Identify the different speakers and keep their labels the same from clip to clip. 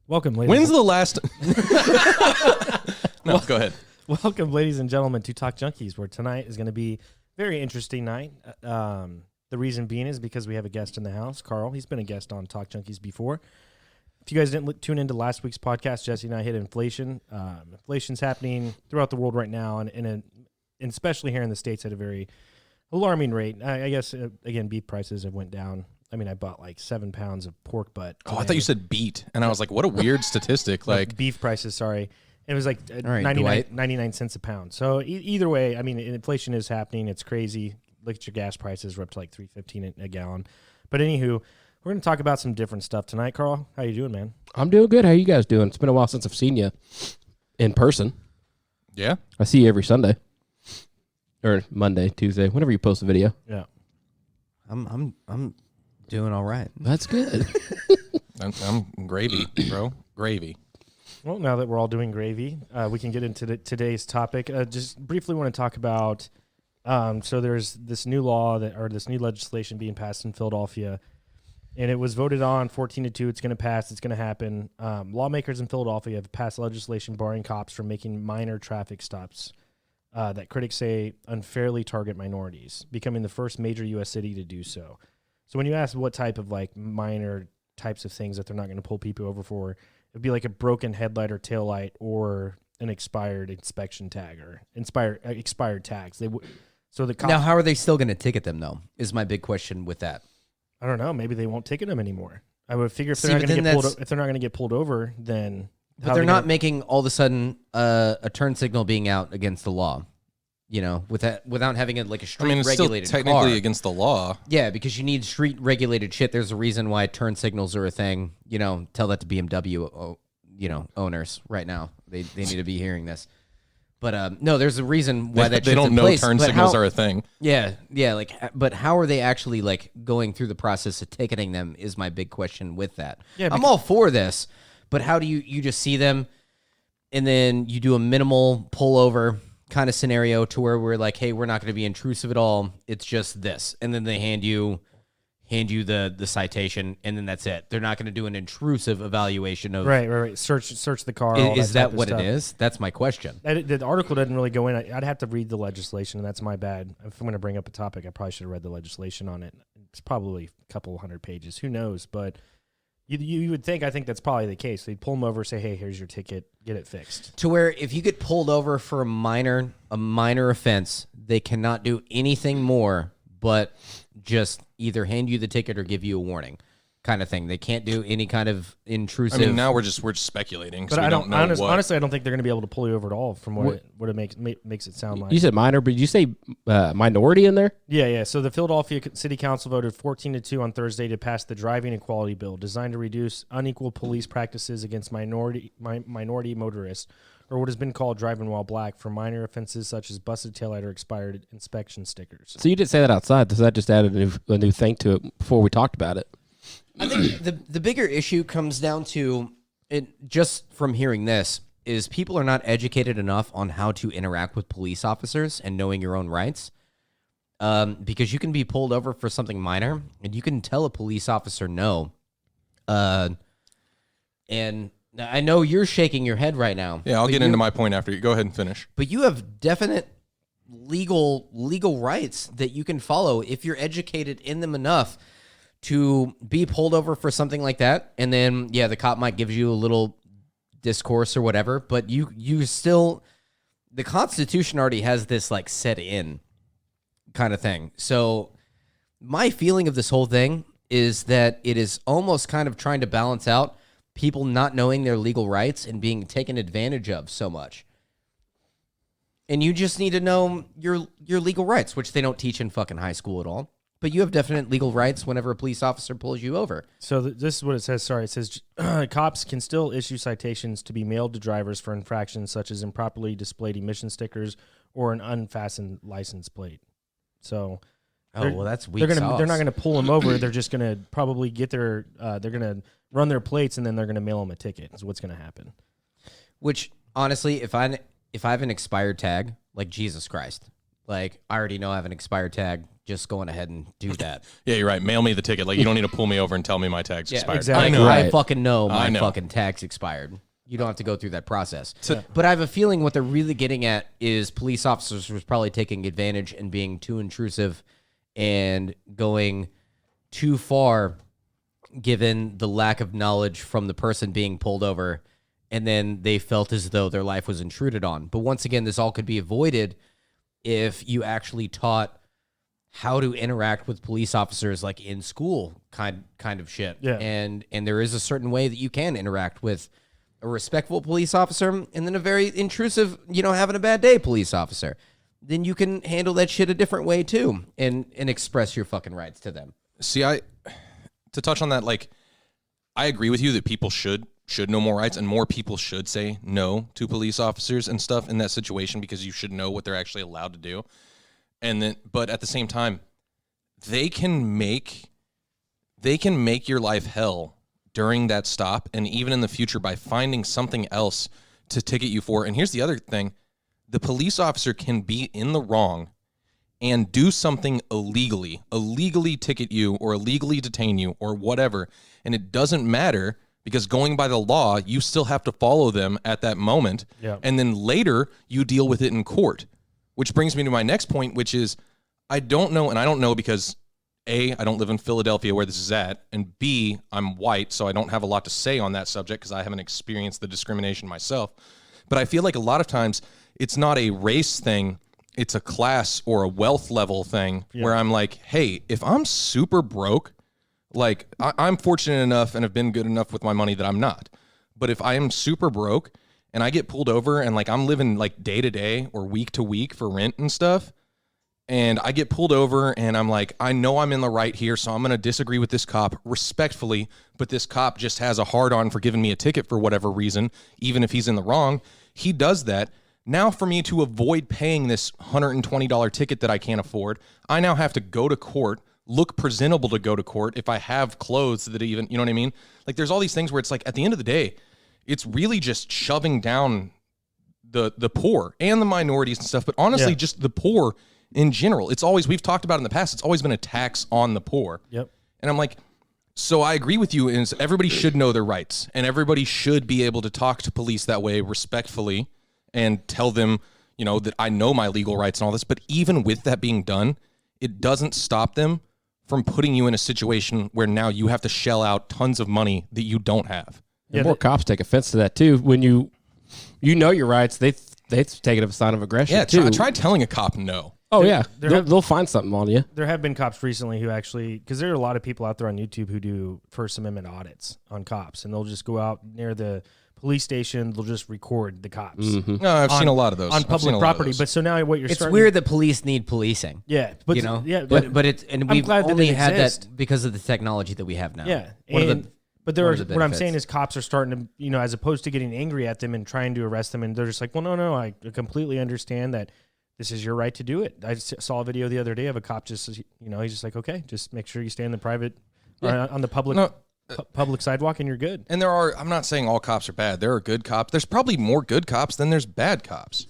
Speaker 1: Welcome, ladies.
Speaker 2: When's the last? No, go ahead.
Speaker 1: Welcome, ladies and gentlemen, to Talk Junkies, where tonight is going to be a very interesting night. The reason being is because we have a guest in the house, Carl. He's been a guest on Talk Junkies before. If you guys didn't tune into last week's podcast, Jesse and I hit inflation. Inflation's happening throughout the world right now, and especially here in the States at a very alarming rate. I guess, again, beef prices have went down. I mean, I bought like 7 pounds of pork butt.
Speaker 2: Oh, I thought you said beet, and I was like, what a weird statistic. Like
Speaker 1: beef prices, sorry. It was like
Speaker 3: right,
Speaker 1: 99 cents a pound. So either way, I mean, inflation is happening. It's crazy. Look at your gas prices. We're up to like $3.15 a gallon. But anywho, we're going to talk about some different stuff tonight. Carl, how you doing, man?
Speaker 3: I'm doing good. How you guys doing? It's been a while since I've seen you in person.
Speaker 2: Yeah,
Speaker 3: I see you every Sunday or Monday, Tuesday, whenever you post a video.
Speaker 1: Yeah.
Speaker 4: I'm doing all right.
Speaker 3: That's good.
Speaker 2: I'm gravy, bro. Gravy.
Speaker 1: Well, now that we're all doing gravy, we can get into today's topic. Just briefly want to talk about, so there's this new law this new legislation being passed in Philadelphia, and it was voted on 14-2. It's going to pass. It's going to happen. Lawmakers in Philadelphia have passed legislation barring cops from making minor traffic stops that critics say unfairly target minorities, becoming the first major U.S. city to do so. So when you ask what type of like minor types of things that they're not going to pull people over for, it'd be like a broken headlight or tail light or an expired inspection tag or expired tags. So the cops,
Speaker 4: Now, how are they still going to ticket them, though, is my big question with that.
Speaker 1: I don't know. Maybe they won't ticket them anymore. I would figure if
Speaker 4: See,
Speaker 1: they're
Speaker 4: but
Speaker 1: not
Speaker 4: then
Speaker 1: going to get pulled over, then
Speaker 4: But they're not making all of a sudden a turn signal being out against the law, you know, without having a street
Speaker 2: I mean, it's
Speaker 4: regulated
Speaker 2: still technically
Speaker 4: car.
Speaker 2: against the law.
Speaker 4: Yeah, because you need street regulated shit. There's a reason why turn signals are a thing. You know, tell that to BMW, owners right now. They need to be hearing this. But no, there's a reason why that
Speaker 2: They
Speaker 4: shit's
Speaker 2: don't
Speaker 4: in
Speaker 2: know
Speaker 4: place.
Speaker 2: turn
Speaker 4: But
Speaker 2: signals
Speaker 4: how-
Speaker 2: are a thing.
Speaker 4: Yeah, but how are they actually going through the process of ticketing them is my big question with that.
Speaker 1: Yeah,
Speaker 4: I'm all for this, but how do you just see them and then you do a minimal pullover kind of scenario to where we're like, hey, we're not going to be intrusive at all. It's just this, and then they hand you the citation, and then that's it. They're not going to do an intrusive evaluation of
Speaker 1: right. Search the car. all
Speaker 4: Is
Speaker 1: that
Speaker 4: that
Speaker 1: type of
Speaker 4: what
Speaker 1: stuff.
Speaker 4: it is? That's my question.
Speaker 1: The article doesn't really go in. I'd have to read the legislation, and that's my bad. If I'm going to bring up a topic, I probably should have read the legislation on it. It's probably a couple hundred pages. Who knows? But you would think, I think that's probably the case. They'd pull them over, say, hey, here's your ticket, get it fixed.
Speaker 4: To where if you get pulled over for a minor offense, they cannot do anything more but just either hand you the ticket or give you a warning kind of thing. They can't do any kind of intrusive.
Speaker 2: I mean, now we're just speculating.
Speaker 1: But
Speaker 2: We
Speaker 1: I
Speaker 2: don't know
Speaker 1: honestly, I don't think they're going to be able to pull you over at all from what it makes it sound like.
Speaker 3: You said minor, but did you say minority in there?
Speaker 1: Yeah. So the Philadelphia City Council voted 14-2 on Thursday to pass the driving equality bill designed to reduce unequal police practices against minority motorists, or what has been called driving while black, for minor offenses such as busted taillight or expired inspection stickers.
Speaker 3: So you didn't say that outside. So that just added a new thing to it before we talked about it.
Speaker 4: I think the bigger issue comes down to it. Just from hearing this, is people are not educated enough on how to interact with police officers and knowing your own rights. Because you can be pulled over for something minor, and you can tell a police officer no. And I know you're shaking your head right now.
Speaker 2: Yeah, I'll get into my point after you. Go ahead and finish.
Speaker 4: But you have definite legal rights that you can follow if you're educated in them enough to be pulled over for something like that. And then, yeah, the cop might give you a little discourse or whatever, but you still, the Constitution already has this set in kind of thing. So my feeling of this whole thing is that it is almost kind of trying to balance out people not knowing their legal rights and being taken advantage of so much. And you just need to know your legal rights, which they don't teach in fucking high school at all. But you have definite legal rights whenever a police officer pulls you over.
Speaker 1: So this is what it says. Sorry, it says cops can still issue citations to be mailed to drivers for infractions such as improperly displayed emission stickers or an unfastened license plate. So,
Speaker 4: That's weak sauce.
Speaker 1: They're not gonna pull them over. They're just gonna probably get they're gonna run their plates and then they're gonna mail them a ticket. Is what's gonna happen.
Speaker 4: Which honestly, if I have an expired tag, Jesus Christ, Like, I already know I have an expired tag. Just going ahead and do that.
Speaker 2: Yeah, you're right. Mail me the ticket. Like, you don't need to pull me over and tell me my tag's expired.
Speaker 1: exactly.
Speaker 2: I know.
Speaker 4: I
Speaker 3: Right.
Speaker 4: fucking know my
Speaker 2: I know.
Speaker 4: fucking tag's expired. You don't have to go through that process. But I have a feeling what they're really getting at is police officers was probably taking advantage and being too intrusive and going too far given the lack of knowledge from the person being pulled over, and then they felt as though their life was intruded on. But once again, this all could be avoided if you actually taught how to interact with police officers, like in school kind of shit.
Speaker 1: Yeah.
Speaker 4: And there is a certain way that you can interact with a respectful police officer and then a very intrusive, having a bad day police officer. Then you can handle that shit a different way too and express your fucking rights to them.
Speaker 2: See, to touch on that, like, I agree with you that people should know more rights, and more people should say no to police officers and stuff in that situation, because you should know what they're actually allowed to do. And then, but at the same time, they can make your life hell during that stop, and even in the future by finding something else to ticket you for. And here's the other thing: the police officer can be in the wrong and do something illegally ticket you or illegally detain you or whatever, and it doesn't matter, because going by the law, you still have to follow them at that moment.
Speaker 1: Yeah.
Speaker 2: And then later you deal with it in court, which brings me to my next point, which is I don't know because A, I don't live in Philadelphia where this is at, and B, I'm white, so I don't have a lot to say on that subject because I haven't experienced the discrimination myself. But I feel like a lot of times it's not a race thing, it's a class or a wealth level thing where I'm like, hey, if I'm super broke, like I'm fortunate enough and have been good enough with my money that I'm not. But if I am super broke and I get pulled over and like I'm living like day to day or week to week for rent and stuff, and I get pulled over and I'm like, I know I'm in the right here, so I'm going to disagree with this cop respectfully, but this cop just has a hard on for giving me a ticket for whatever reason, even if he's in the wrong. He does that. Now for me to avoid paying this $120 ticket that I can't afford, I now have to go to court, look presentable to go to court if I have clothes that even, you know what I mean? Like there's all these things where it's like at the end of the day, it's really just shoving down the poor and the minorities and stuff, but honestly just the poor in general. It's always, we've talked about in the past, it's always been a tax on the poor.
Speaker 1: Yep.
Speaker 2: And I'm like, so I agree with you, is everybody should know their rights and everybody should be able to talk to police that way respectfully and tell them, that I know my legal rights and all this. But even with that being done, it doesn't stop them from putting you in a situation where now you have to shell out tons of money that you don't have.
Speaker 3: And more cops take offense to that too. When you know your rights, they take it as a sign of aggression too.
Speaker 2: Try telling a cop no.
Speaker 3: Oh yeah,
Speaker 1: there
Speaker 3: they'll find something on you.
Speaker 1: There have been cops recently who actually, because there are a lot of people out there on YouTube who do First Amendment audits on cops, and they'll just go out near the police station, they'll just record the cops.
Speaker 3: Mm-hmm.
Speaker 2: No, I've seen a lot of those
Speaker 1: on public property. But so now what you're
Speaker 4: It's
Speaker 1: starting,
Speaker 4: weird that police need policing.
Speaker 1: yeah, but
Speaker 4: But it's, and we've
Speaker 1: glad that
Speaker 4: only
Speaker 1: it
Speaker 4: had
Speaker 1: exists.
Speaker 4: that because of the technology that we have now.
Speaker 1: yeah.
Speaker 4: One of
Speaker 1: And-
Speaker 4: the
Speaker 1: but there
Speaker 4: one
Speaker 1: are,
Speaker 4: of the
Speaker 1: what I'm
Speaker 4: benefits.
Speaker 1: saying is cops are starting to, as opposed to getting angry at them and trying to arrest them, and they're just like, well, no, I completely understand that this is your right to do it. I saw a video the other day of a cop just, he's just like, okay, just make sure you stay in the private, or on the public public sidewalk, and you're good.
Speaker 2: And I'm not saying all cops are bad. There are good cops. There's probably more good cops than there's bad cops.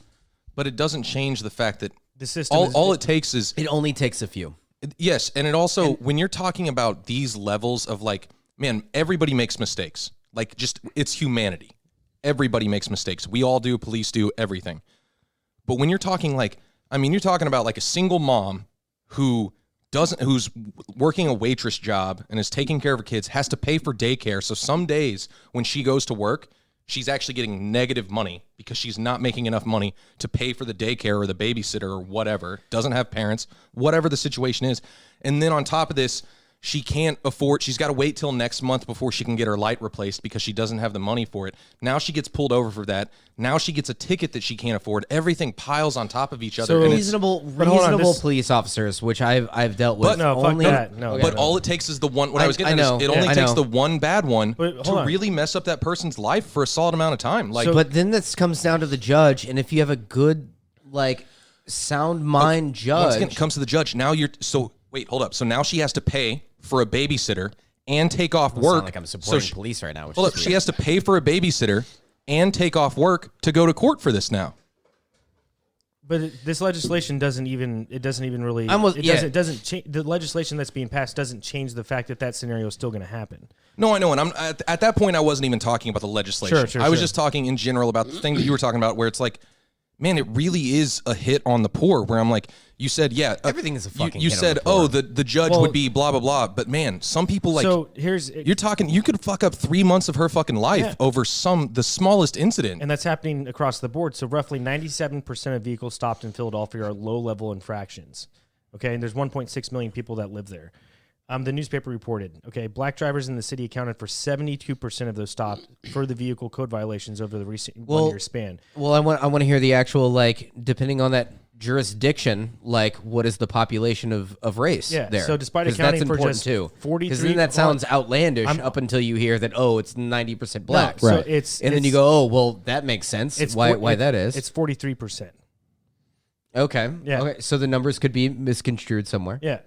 Speaker 2: But it doesn't change the fact that
Speaker 1: The system
Speaker 2: all it takes is,
Speaker 4: It only takes a few.
Speaker 2: yes, and it also, when you're talking about these levels of like, man, everybody makes mistakes. Like just, it's humanity. Everybody makes mistakes. We all do, police do, everything. But when you're talking you're talking about like a single mom who's working a waitress job and is taking care of her kids, has to pay for daycare. So some days when she goes to work, she's actually getting negative money because she's not making enough money to pay for the daycare or the babysitter or whatever, doesn't have parents, whatever the situation is. And then on top of this, she's got to wait till next month before she can get her light replaced because she doesn't have the money for it. Now she gets pulled over for that. Now she gets a ticket that she can't afford. Everything piles on top of each other.
Speaker 1: So
Speaker 2: and
Speaker 4: Reasonable police officers, which I've dealt with.
Speaker 2: But
Speaker 1: no, fuck
Speaker 4: only,
Speaker 1: that. No,
Speaker 2: but all it takes is the one. What I was getting at is it only takes the one bad one to really mess up that person's life for a solid amount of time. Like,
Speaker 4: but then this comes down to the judge, and if you have a good, sound mind judge,
Speaker 2: once again, it comes to the judge. Now wait, hold up. So now she has to pay for a babysitter and take off work.
Speaker 4: sound like I'm supporting police right now.
Speaker 2: Hold up, she has to pay for a babysitter and take off work to go to court for this now.
Speaker 1: But this legislation doesn't even really. It doesn't change. The legislation that's being passed doesn't change the fact that scenario is still going to happen.
Speaker 2: No, I know, and I'm at that point. I wasn't even talking about the legislation.
Speaker 1: Sure,
Speaker 2: I was just talking in general about the thing that you were talking about, where it's like, man, it really is a hit on the poor. Where I'm like, you said,
Speaker 4: everything is a fucking.
Speaker 2: You
Speaker 4: hit
Speaker 2: said,
Speaker 4: on the poor.
Speaker 2: the judge would be blah blah blah, but man, some people like.
Speaker 1: So
Speaker 2: you're talking. You could fuck up 3 months of her fucking life over the smallest incident,
Speaker 1: and that's happening across the board. So roughly 97% of vehicles stopped in Philadelphia are low-level infractions. Okay, and there's 1.6 million people that live there. The newspaper reported, black drivers in the city accounted for 72% of those stopped for the vehicle code violations over the recent 1 year span.
Speaker 4: Well, I want to hear the actual, depending on that jurisdiction, what is the population of race there?
Speaker 1: So despite accounting for just 43,
Speaker 4: because then that sounds outlandish up until you hear that, it's 90% black.
Speaker 1: No,
Speaker 3: right.
Speaker 1: So
Speaker 4: then you go, well, that makes sense. Why that is.
Speaker 1: It's 43%.
Speaker 4: Okay.
Speaker 1: Yeah.
Speaker 4: Okay. So the numbers could be misconstrued somewhere.
Speaker 1: Yeah.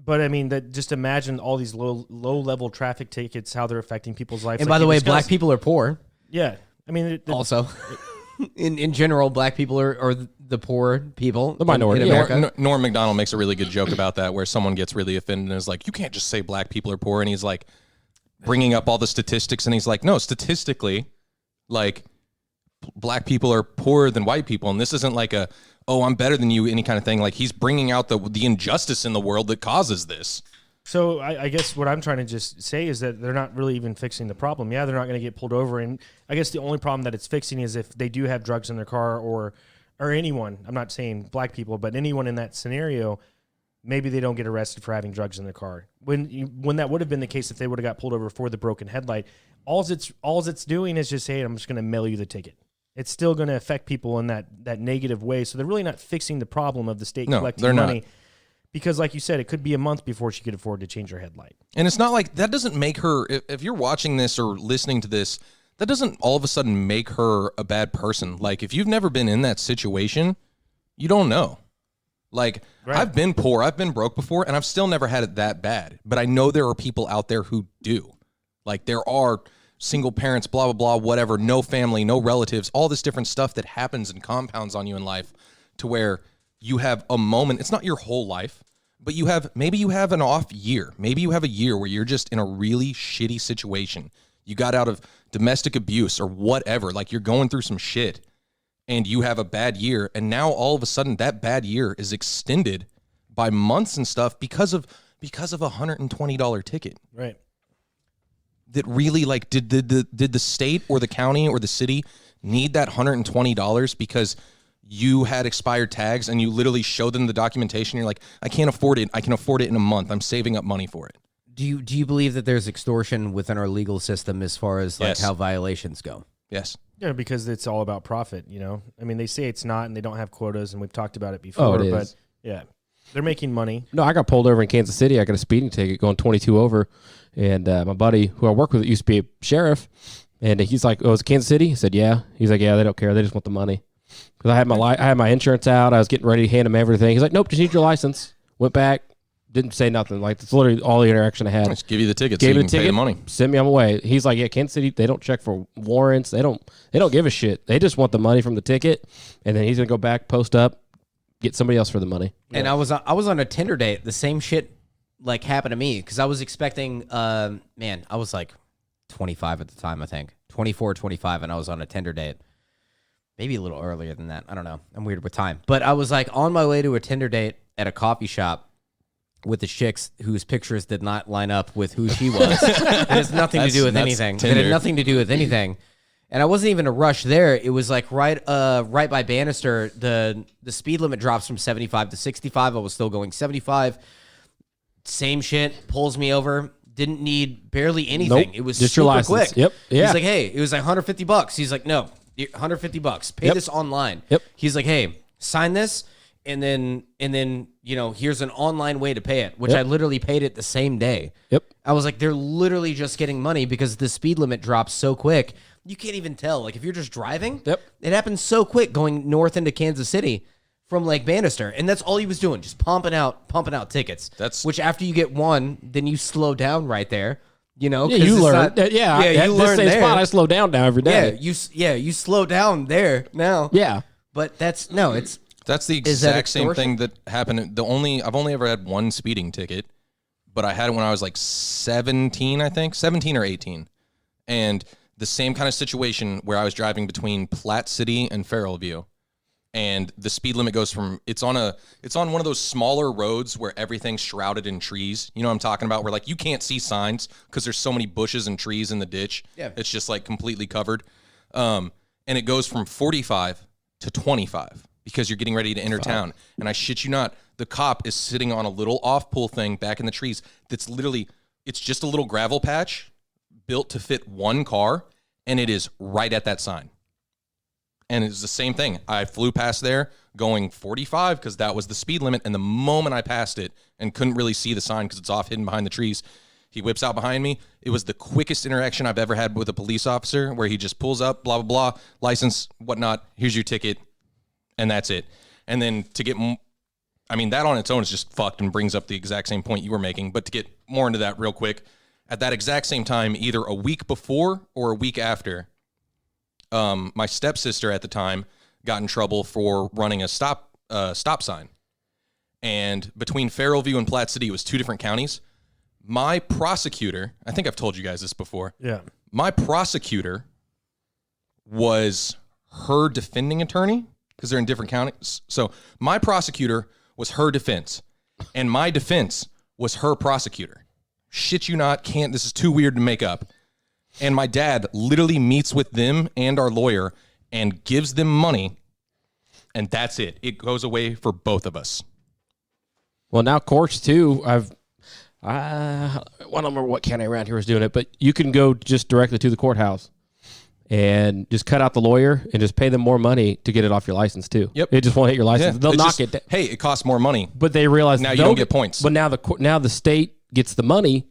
Speaker 1: But I mean, just imagine all these low level traffic tickets, how they're affecting people's lives.
Speaker 4: And by the way, black people are poor.
Speaker 1: Yeah, I mean,
Speaker 4: also, in general, black people are the poor people,
Speaker 3: the minority.
Speaker 4: in America.
Speaker 2: Norm Macdonald makes a really good joke about that, where someone gets really offended and is like, "You can't just say black people are poor," and he's like, bringing up all the statistics, and he's like, "No, statistically, black people are poorer than white people, and this isn't like a." Oh, I'm better than you, any kind of thing. Like, he's bringing out the injustice in the world that causes this.
Speaker 1: So I guess what I'm trying to just say is that they're not really even fixing the problem. Yeah, they're not going to get pulled over. And I guess the only problem that it's fixing is if they do have drugs in their car or anyone, I'm not saying black people, but anyone in that scenario, maybe they don't get arrested for having drugs in their car. When that would have been the case if they would have got pulled over for the broken headlight, all it's doing is just saying, I'm just going to mail you the ticket. It's still going to affect people in that negative way. So they're really not fixing the problem of the state collecting money. Not. Because like you said, it could be a month before she could afford to change her headlight.
Speaker 2: And it's not like that doesn't make her, if you're watching this or listening to this, that doesn't all of a sudden make her a bad person. Like, if you've never been in that situation, you don't know. Like, right. I've been poor, I've been broke before, and I've still never had it that bad. But I know there are people out there who do. Like, there are single parents, blah, blah, blah, whatever, no family, no relatives, all this different stuff that happens and compounds on you in life to where you have a moment. It's not your whole life, but maybe you have an off year. Maybe you have a year where you're just in a really shitty situation. You got out of domestic abuse or whatever, like you're going through some shit and you have a bad year. And now all of a sudden that bad year is extended by months and stuff because of a $120 ticket.
Speaker 1: Right.
Speaker 2: That really, like, did the state or the county or the city need that $120 because you had expired tags and you literally showed them the documentation? You're like, I can't afford it. I can afford it in a month. I'm saving up money for it.
Speaker 4: Do you believe that there's extortion within our legal system as far as like how violations go?
Speaker 2: Yes.
Speaker 1: Yeah, because it's all about profit, you know? I mean, they say it's not and they don't have quotas, and we've talked about it before.
Speaker 3: It
Speaker 1: but
Speaker 3: is.
Speaker 1: Yeah, they're making money.
Speaker 3: No, I got pulled over in Kansas City. I got a speeding ticket going 22 over. And my buddy who I work with used to be a sheriff. And he's like, oh, it's Kansas City? He said, yeah. He's like, yeah, they don't care. They just want the money. Because I had my insurance out. I was getting ready to hand him everything. He's like, nope, just need your license. Went back. Didn't say nothing. Like, that's literally all the interaction I had.
Speaker 2: Just give you the ticket.
Speaker 3: Gave
Speaker 2: so you
Speaker 3: the
Speaker 2: can
Speaker 3: ticket,
Speaker 2: pay the money.
Speaker 3: Send me on my way. He's like, yeah, Kansas City, they don't check for warrants. They don't give a shit. They just want the money from the ticket. And then he's going to go back, post up, get somebody else for the money.
Speaker 4: And I was on a Tinder date. The same shit like happened to me because I was expecting, I was like 25 at the time, I think. 24, 25, and I was on a Tinder date. Maybe a little earlier than that. I don't know. I'm weird with time. But I was like on my way to a Tinder date at a coffee shop with the chicks whose pictures did not line up with who she was. It has nothing to do with anything. It had nothing to do with anything. And I wasn't even a rush there. It was like right by Bannister, the speed limit drops from 75 to 65. I was still going 75. Same shit, pulls me over. Didn't need barely anything.
Speaker 3: Nope,
Speaker 4: it was
Speaker 3: just
Speaker 4: super
Speaker 3: your license.
Speaker 4: quick.
Speaker 3: Yep. Yeah.
Speaker 4: He's like, hey, it was like $150. He's like, no, $150. Pay this online.
Speaker 3: Yep.
Speaker 4: He's like, hey, sign this, and then here's an online way to pay it, which I literally paid it the same day.
Speaker 3: Yep.
Speaker 4: I was like, they're literally just getting money because the speed limit drops so quick. You can't even tell. Like, if you're just driving, it happens so quick going north into Kansas City from like Bannister, and that's all he was doing, just pumping out tickets. Which after you get one, then you slow down right there. You know,
Speaker 3: yeah, you learn.
Speaker 4: You learn
Speaker 3: this same
Speaker 4: there.
Speaker 3: spot, I slow down now every day.
Speaker 4: You slow down there now.
Speaker 3: Yeah.
Speaker 4: But that's
Speaker 2: That's the
Speaker 4: Is that
Speaker 2: exact same
Speaker 4: extortion?
Speaker 2: thing that happened. I've only ever had one speeding ticket, but I had it when I was like 17, I think, 17 or 18. And the same kind of situation where I was driving between Platte City and Farrellview. And the speed limit goes from it's on one of those smaller roads where everything's shrouded in trees. You know what I'm talking about? Where like you can't see signs because there's so many bushes and trees in the ditch.
Speaker 4: Yeah.
Speaker 2: It's just like completely covered. And it goes from 45 to 25 because you're getting ready to enter town. And I shit you not, the cop is sitting on a little off-pull thing back in the trees that's literally, it's just a little gravel patch built to fit one car, and it is right at that sign. And it's the same thing. I flew past there going 45 because that was the speed limit. And the moment I passed it and couldn't really see the sign because it's off hidden behind the trees, he whips out behind me. It was the quickest interaction I've ever had with a police officer where he just pulls up, blah, blah, blah, license, whatnot. Here's your ticket. And that's it. And then to get, that on its own is just fucked and brings up the exact same point you were making. But to get more into that real quick, at that exact same time, either a week before or a week after, my stepsister at the time got in trouble for running a stop sign. And between Farrellview and Platte City, it was two different counties. My prosecutor, I think I've told you guys this before.
Speaker 1: Yeah.
Speaker 2: My prosecutor was her defending attorney because they're in different counties. So my prosecutor was her defense, and my defense was her prosecutor. Shit you not, this is too weird to make up. And my dad literally meets with them and our lawyer and gives them money, and that's it. It goes away for both of us.
Speaker 3: Well, now courts too. I don't remember what county around here was doing it, but you can go just directly to the courthouse and just cut out the lawyer and just pay them more money to get it off your license too.
Speaker 2: Yep.
Speaker 3: It just won't hit your license.
Speaker 2: Yeah,
Speaker 3: They'll knock
Speaker 2: just,
Speaker 3: it down.
Speaker 2: Hey, it costs more money.
Speaker 3: But they realize
Speaker 2: Now you don't get points.
Speaker 3: But now the state gets the money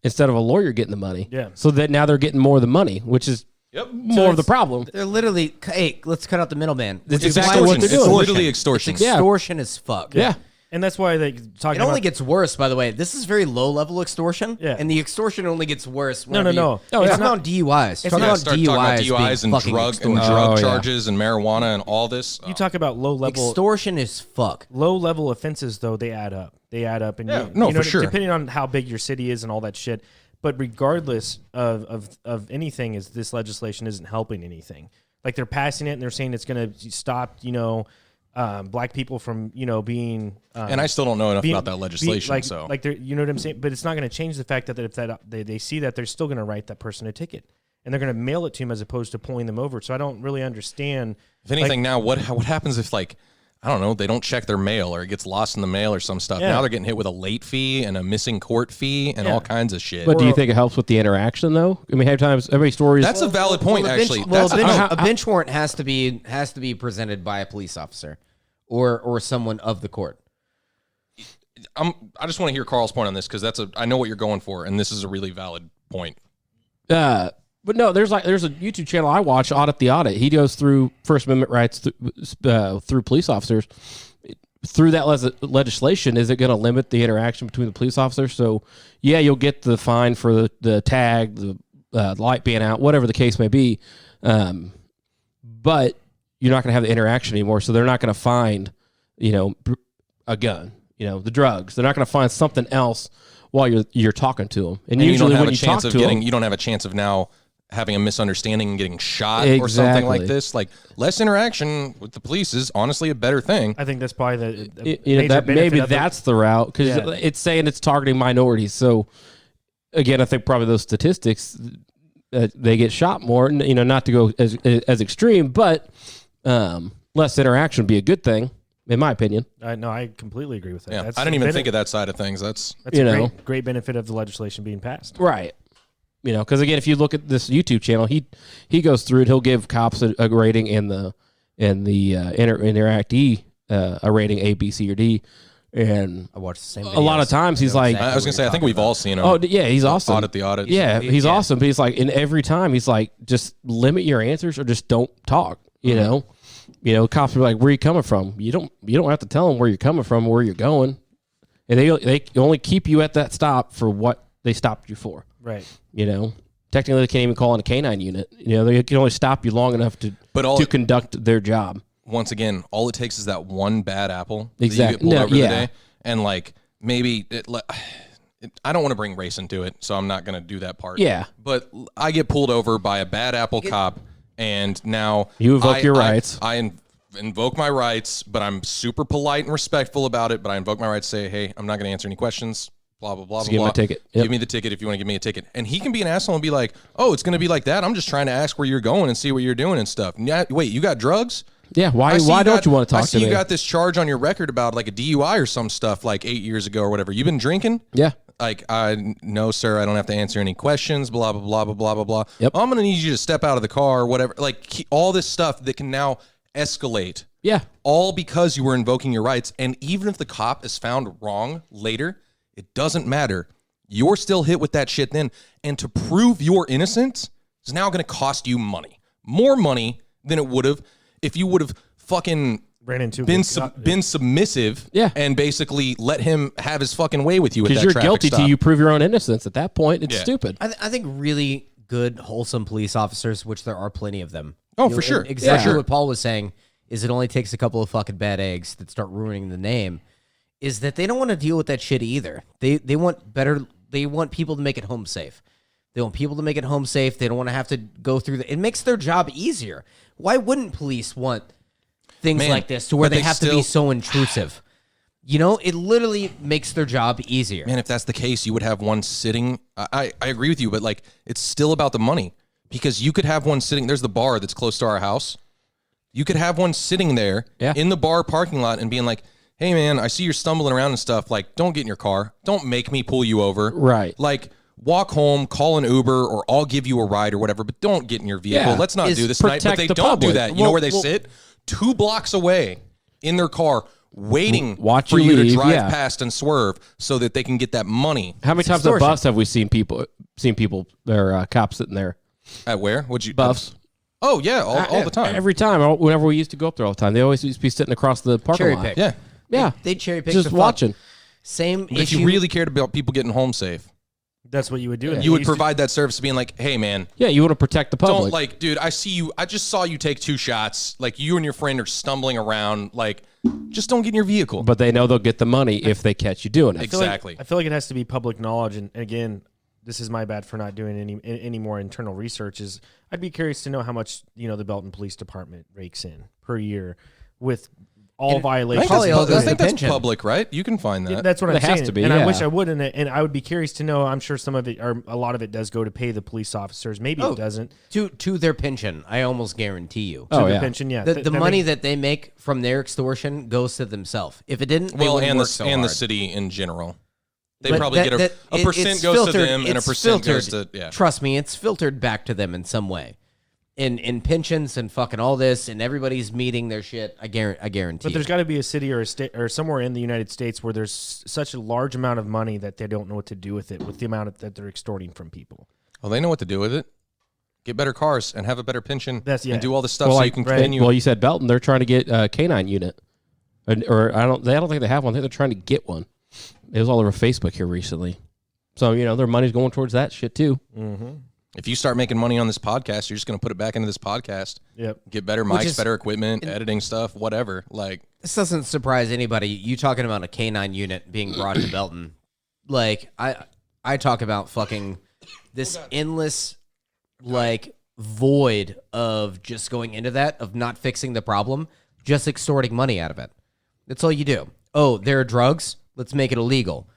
Speaker 3: instead of a lawyer getting the money.
Speaker 1: Yeah.
Speaker 3: So that now they're getting more of the money, which is more of the problem.
Speaker 4: They're literally, hey, let's cut out the middleman.
Speaker 3: That's
Speaker 2: It's
Speaker 3: exactly what
Speaker 2: extortion.
Speaker 3: they're
Speaker 2: It's
Speaker 3: doing.
Speaker 2: literally extortion.
Speaker 4: It's extortion as fuck.
Speaker 3: Yeah.
Speaker 1: And that's why they talking
Speaker 4: It only
Speaker 1: about
Speaker 4: gets worse, by the way. This is very low-level extortion,
Speaker 1: Yeah.
Speaker 4: and the extortion only gets worse.
Speaker 1: No.
Speaker 4: Oh,
Speaker 1: It's
Speaker 4: it's
Speaker 1: not-
Speaker 4: not DUIs. Talking
Speaker 2: Yeah,
Speaker 4: about
Speaker 2: start talking about DUIs and
Speaker 4: fucking
Speaker 2: drug
Speaker 4: extortion.
Speaker 3: Oh, yeah.
Speaker 2: charges and marijuana and all this.
Speaker 1: you talk about low level
Speaker 4: Extortion is fuck.
Speaker 1: offenses though, they add up. And
Speaker 2: Yeah, no, for sure.
Speaker 1: depending on how big your city is and all that shit. But regardless of anything, is this legislation isn't helping anything. Like they're passing it and they're saying it's going to stop, black people from, being.
Speaker 2: And I still don't know enough
Speaker 1: being-
Speaker 2: about that legislation.
Speaker 1: like,
Speaker 2: so
Speaker 1: like they're, you know what I'm saying? But it's not going to change the fact that if they see that, they're still going to write that person a ticket. And they're going to mail it to him as opposed to pulling them over. So I don't really understand.
Speaker 2: if anything, now what happens if I don't know, they don't check their mail or it gets lost in the mail or some stuff.
Speaker 1: Yeah.
Speaker 2: Now they're getting hit with a late fee and a missing court fee and
Speaker 1: Yeah.
Speaker 2: all kinds of shit.
Speaker 3: But do you think it helps with the interaction though? I mean, how many times every story is
Speaker 2: That's a valid point,
Speaker 4: Well, a bench-
Speaker 2: actually.
Speaker 4: Well,
Speaker 2: That's
Speaker 4: a bench warrant has to be presented by a police officer or someone of the court.
Speaker 2: I just want to hear Carl's point on this because I know what you're going for, and this is a really valid point.
Speaker 3: But no, there's a YouTube channel I watch, Audit the Audit. He goes through First Amendment rights through police officers. Through that legislation, is it going to limit the interaction between the police officers? So, yeah, you'll get the fine for the tag, the light being out, whatever the case may be. But you're not going to have the interaction anymore. So they're not going to find, a gun, the drugs. They're not going to find something else while you're talking to them. And
Speaker 2: You
Speaker 3: usually
Speaker 2: don't have
Speaker 3: when
Speaker 2: a
Speaker 3: you
Speaker 2: chance
Speaker 3: talk
Speaker 2: of
Speaker 3: to
Speaker 2: getting.
Speaker 3: them,
Speaker 2: You don't have a chance of now having a misunderstanding and getting shot or something like
Speaker 3: Exactly.
Speaker 2: this. Like less interaction with the police is honestly a better thing.
Speaker 1: I think that's probably the
Speaker 3: that
Speaker 1: major benefit
Speaker 3: maybe
Speaker 1: of the-
Speaker 3: that's the route because
Speaker 1: Yeah.
Speaker 3: it's saying it's targeting minorities. So again, I think probably those statistics they get shot more. Not to go as extreme, but less interaction would be a good thing, in my opinion.
Speaker 1: No, I completely agree with that.
Speaker 2: Yeah,
Speaker 1: That's
Speaker 2: I didn't even
Speaker 1: bene-
Speaker 2: think of that side of things. That's
Speaker 1: That's a great benefit of the legislation being passed.
Speaker 3: Right. Because again, if you look at this YouTube channel, he goes through it. He'll give cops a rating and the interactee a rating A, B, C, or D. And
Speaker 4: I watch the same.
Speaker 3: a lot of times he's like,
Speaker 2: I was gonna say. I think we've all seen him.
Speaker 3: "Oh yeah, he's awesome."
Speaker 2: Audit the audit.
Speaker 3: Yeah, he's awesome. But he's like, and every time he's like, just limit your answers or just don't talk. Cops are like, "Where are you coming from?" You don't have to tell them where you're coming from, or where you're going, and they only keep you at that stop for what they stopped you for.
Speaker 1: Right.
Speaker 3: Technically, they can't even call in a canine unit. They can only stop you long enough to conduct their job.
Speaker 2: once again, all it takes is that one bad apple that you
Speaker 3: Exactly.
Speaker 2: get pulled
Speaker 3: No,
Speaker 2: over
Speaker 3: yeah.
Speaker 2: the day, and like maybe I don't want to bring race into it, so I'm not going to do that part.
Speaker 3: Yeah.
Speaker 2: But I get pulled over by a bad apple cop, and now
Speaker 3: You invoke your rights.
Speaker 2: I invoke my rights, but I'm super polite and respectful about it. But I invoke my rights, say, hey, I'm not going to answer any questions. Blah blah blah
Speaker 3: Just
Speaker 2: blah.
Speaker 3: give him a
Speaker 2: blah.
Speaker 3: ticket. Yep.
Speaker 2: Give me the ticket if you want to give me a ticket. And he can be an asshole and be like, oh, it's going to be like that. I'm just trying to ask where you're going and see what you're doing and stuff. Yeah, wait, you got drugs?
Speaker 3: Yeah.
Speaker 2: I see
Speaker 3: Why don't
Speaker 2: got-
Speaker 3: you want to
Speaker 2: I
Speaker 3: talk
Speaker 2: see
Speaker 3: to
Speaker 2: you
Speaker 3: me?
Speaker 2: got this charge on your record about like a DUI or some stuff like 8 years ago or whatever. You been drinking?
Speaker 3: Yeah.
Speaker 2: Like, no, sir, I don't have to answer any questions, blah, blah, blah, blah, blah, blah, blah.
Speaker 3: Yep.
Speaker 2: I'm going to need you to step out of the car or whatever. Like, all this stuff that can now escalate,
Speaker 3: Yeah.
Speaker 2: all because you were invoking your rights. And even if the cop is found wrong later, it doesn't matter. You're still hit with that shit then. And to prove your innocence is now going to cost you money. More money than it would have if you would have fucking
Speaker 1: Ran into
Speaker 2: been submissive,
Speaker 3: Yeah.
Speaker 2: and basically let him have his fucking way with you.
Speaker 3: Because you're guilty till you prove your own innocence. At that point, it's
Speaker 2: Yeah.
Speaker 3: stupid.
Speaker 4: I think really good, wholesome police officers, which there are plenty of them.
Speaker 2: Oh, for sure.
Speaker 4: Exactly
Speaker 3: Yeah.
Speaker 4: what Paul was saying is it only takes a couple of fucking bad eggs that start ruining the name. Is that they don't want to deal with that shit either. They want better. They want people to make it home safe. They want people to make it home safe. They don't want to have to go through it makes their job easier. Why wouldn't police want things
Speaker 2: Man,
Speaker 4: like this to where
Speaker 2: but
Speaker 4: they
Speaker 2: they
Speaker 4: have to be
Speaker 2: still-
Speaker 4: so intrusive? You know, it literally makes their job easier.
Speaker 2: Man, if that's the case, you would have one sitting. I agree with you, but like it's still about the money because you could have one sitting. There's the bar that's close to our house. You could have one sitting there
Speaker 3: Yeah.
Speaker 2: in the bar parking lot and being like, hey, man, I see you're stumbling around and stuff. Like, don't get in your car. Don't make me pull you over.
Speaker 3: Right.
Speaker 2: Like, walk home, call an Uber, or I'll give you a ride or whatever, but don't get in your vehicle.
Speaker 3: Yeah.
Speaker 2: Let's not
Speaker 4: Is
Speaker 2: do this tonight. But
Speaker 3: protect
Speaker 2: they
Speaker 3: the
Speaker 2: don't do
Speaker 3: public.
Speaker 2: that. You know where they
Speaker 4: Well,
Speaker 2: sit? 2 blocks away in their car waiting
Speaker 3: Watch
Speaker 2: for
Speaker 3: you
Speaker 2: you to
Speaker 3: leave,
Speaker 2: drive
Speaker 3: yeah.
Speaker 2: past and swerve so that they can get that money.
Speaker 3: How many times at
Speaker 4: extortion.
Speaker 3: Buffs have we seen people or cops sitting there?
Speaker 2: At where? Would you
Speaker 3: Buffs.
Speaker 2: Oh yeah, all the time.
Speaker 3: Every time. Whenever we used to go up there all the time, they always used to be sitting across the parking
Speaker 4: Cherry
Speaker 3: lot.
Speaker 4: pick.
Speaker 2: Yeah.
Speaker 3: Yeah.
Speaker 4: They cherry pick
Speaker 3: Just
Speaker 4: the fuck.
Speaker 3: watching.
Speaker 4: Same
Speaker 2: But if
Speaker 4: issue.
Speaker 2: you really cared about people getting home safe,
Speaker 1: That's what you would do.
Speaker 2: you would provide that service, being like, "Hey, man,
Speaker 3: Yeah, you want to protect the public.
Speaker 2: don't like, dude. I see you. I just saw you take 2 shots. Like you and your friend are stumbling around. Like, just don't get in your vehicle."
Speaker 3: But they know they'll get the money if they catch you doing it.
Speaker 2: Exactly.
Speaker 1: I feel like it has to be public knowledge. And again, this is my bad for not doing any more internal research. Is I'd be curious to know how much the Belton Police Department rakes in per year with all violations.
Speaker 4: probably all
Speaker 2: I
Speaker 4: goes
Speaker 2: think
Speaker 4: to
Speaker 2: that's
Speaker 4: pension.
Speaker 2: public, right? You can find that.
Speaker 1: That's what I'm
Speaker 3: It has
Speaker 1: saying.
Speaker 3: to be,
Speaker 1: and I
Speaker 3: yeah.
Speaker 1: wish I would. And I would be curious to know. I'm sure some of it, or a lot of it, does go to pay the police officers. Maybe it doesn't.
Speaker 4: to their pension, I almost guarantee you.
Speaker 3: Oh,
Speaker 1: To the
Speaker 3: yeah.
Speaker 1: pension, yeah.
Speaker 4: The money that they make from their extortion goes to themselves. If it didn't, they
Speaker 2: well,
Speaker 4: wouldn't
Speaker 2: and
Speaker 4: work
Speaker 2: the
Speaker 4: so
Speaker 2: and the
Speaker 4: hard.
Speaker 2: city in general. They
Speaker 4: But
Speaker 2: probably get a
Speaker 4: it's
Speaker 2: percent goes
Speaker 4: filtered-
Speaker 2: to them and a
Speaker 4: it's
Speaker 2: percent goes to
Speaker 4: filtered. Trust me, it's filtered back to them in some way. In pensions and fucking all this, and everybody's meeting their shit. I guarantee.
Speaker 1: But there's got to be a city or a state or somewhere in the United States where there's such a large amount of money that they don't know what to do with it, with the amount that they're extorting from people.
Speaker 2: Well, they know what to do with it. Get better cars and have a better pension.
Speaker 1: Yeah.
Speaker 2: And do all this stuff
Speaker 3: Well,
Speaker 2: so
Speaker 3: like,
Speaker 2: you can
Speaker 1: right.
Speaker 2: continue.
Speaker 3: Well, you said Belton. They're trying to get a canine unit, or I don't think they have one. I think they're trying to get one. It was all over Facebook here recently. So their money's going towards that shit too.
Speaker 2: If you start making money on this podcast, you're just going to put it back into this podcast.
Speaker 1: Yep.
Speaker 2: Get better
Speaker 4: Which
Speaker 2: mics,
Speaker 4: is-
Speaker 2: better equipment, editing stuff, whatever. Like,
Speaker 4: This doesn't surprise anybody. You talking about a canine unit being brought to Belton. Like, I talk about fucking this endless, like, void of just going into that, of not fixing the problem, just extorting money out of it. That's all you do. Oh, there are drugs? Let's make it illegal.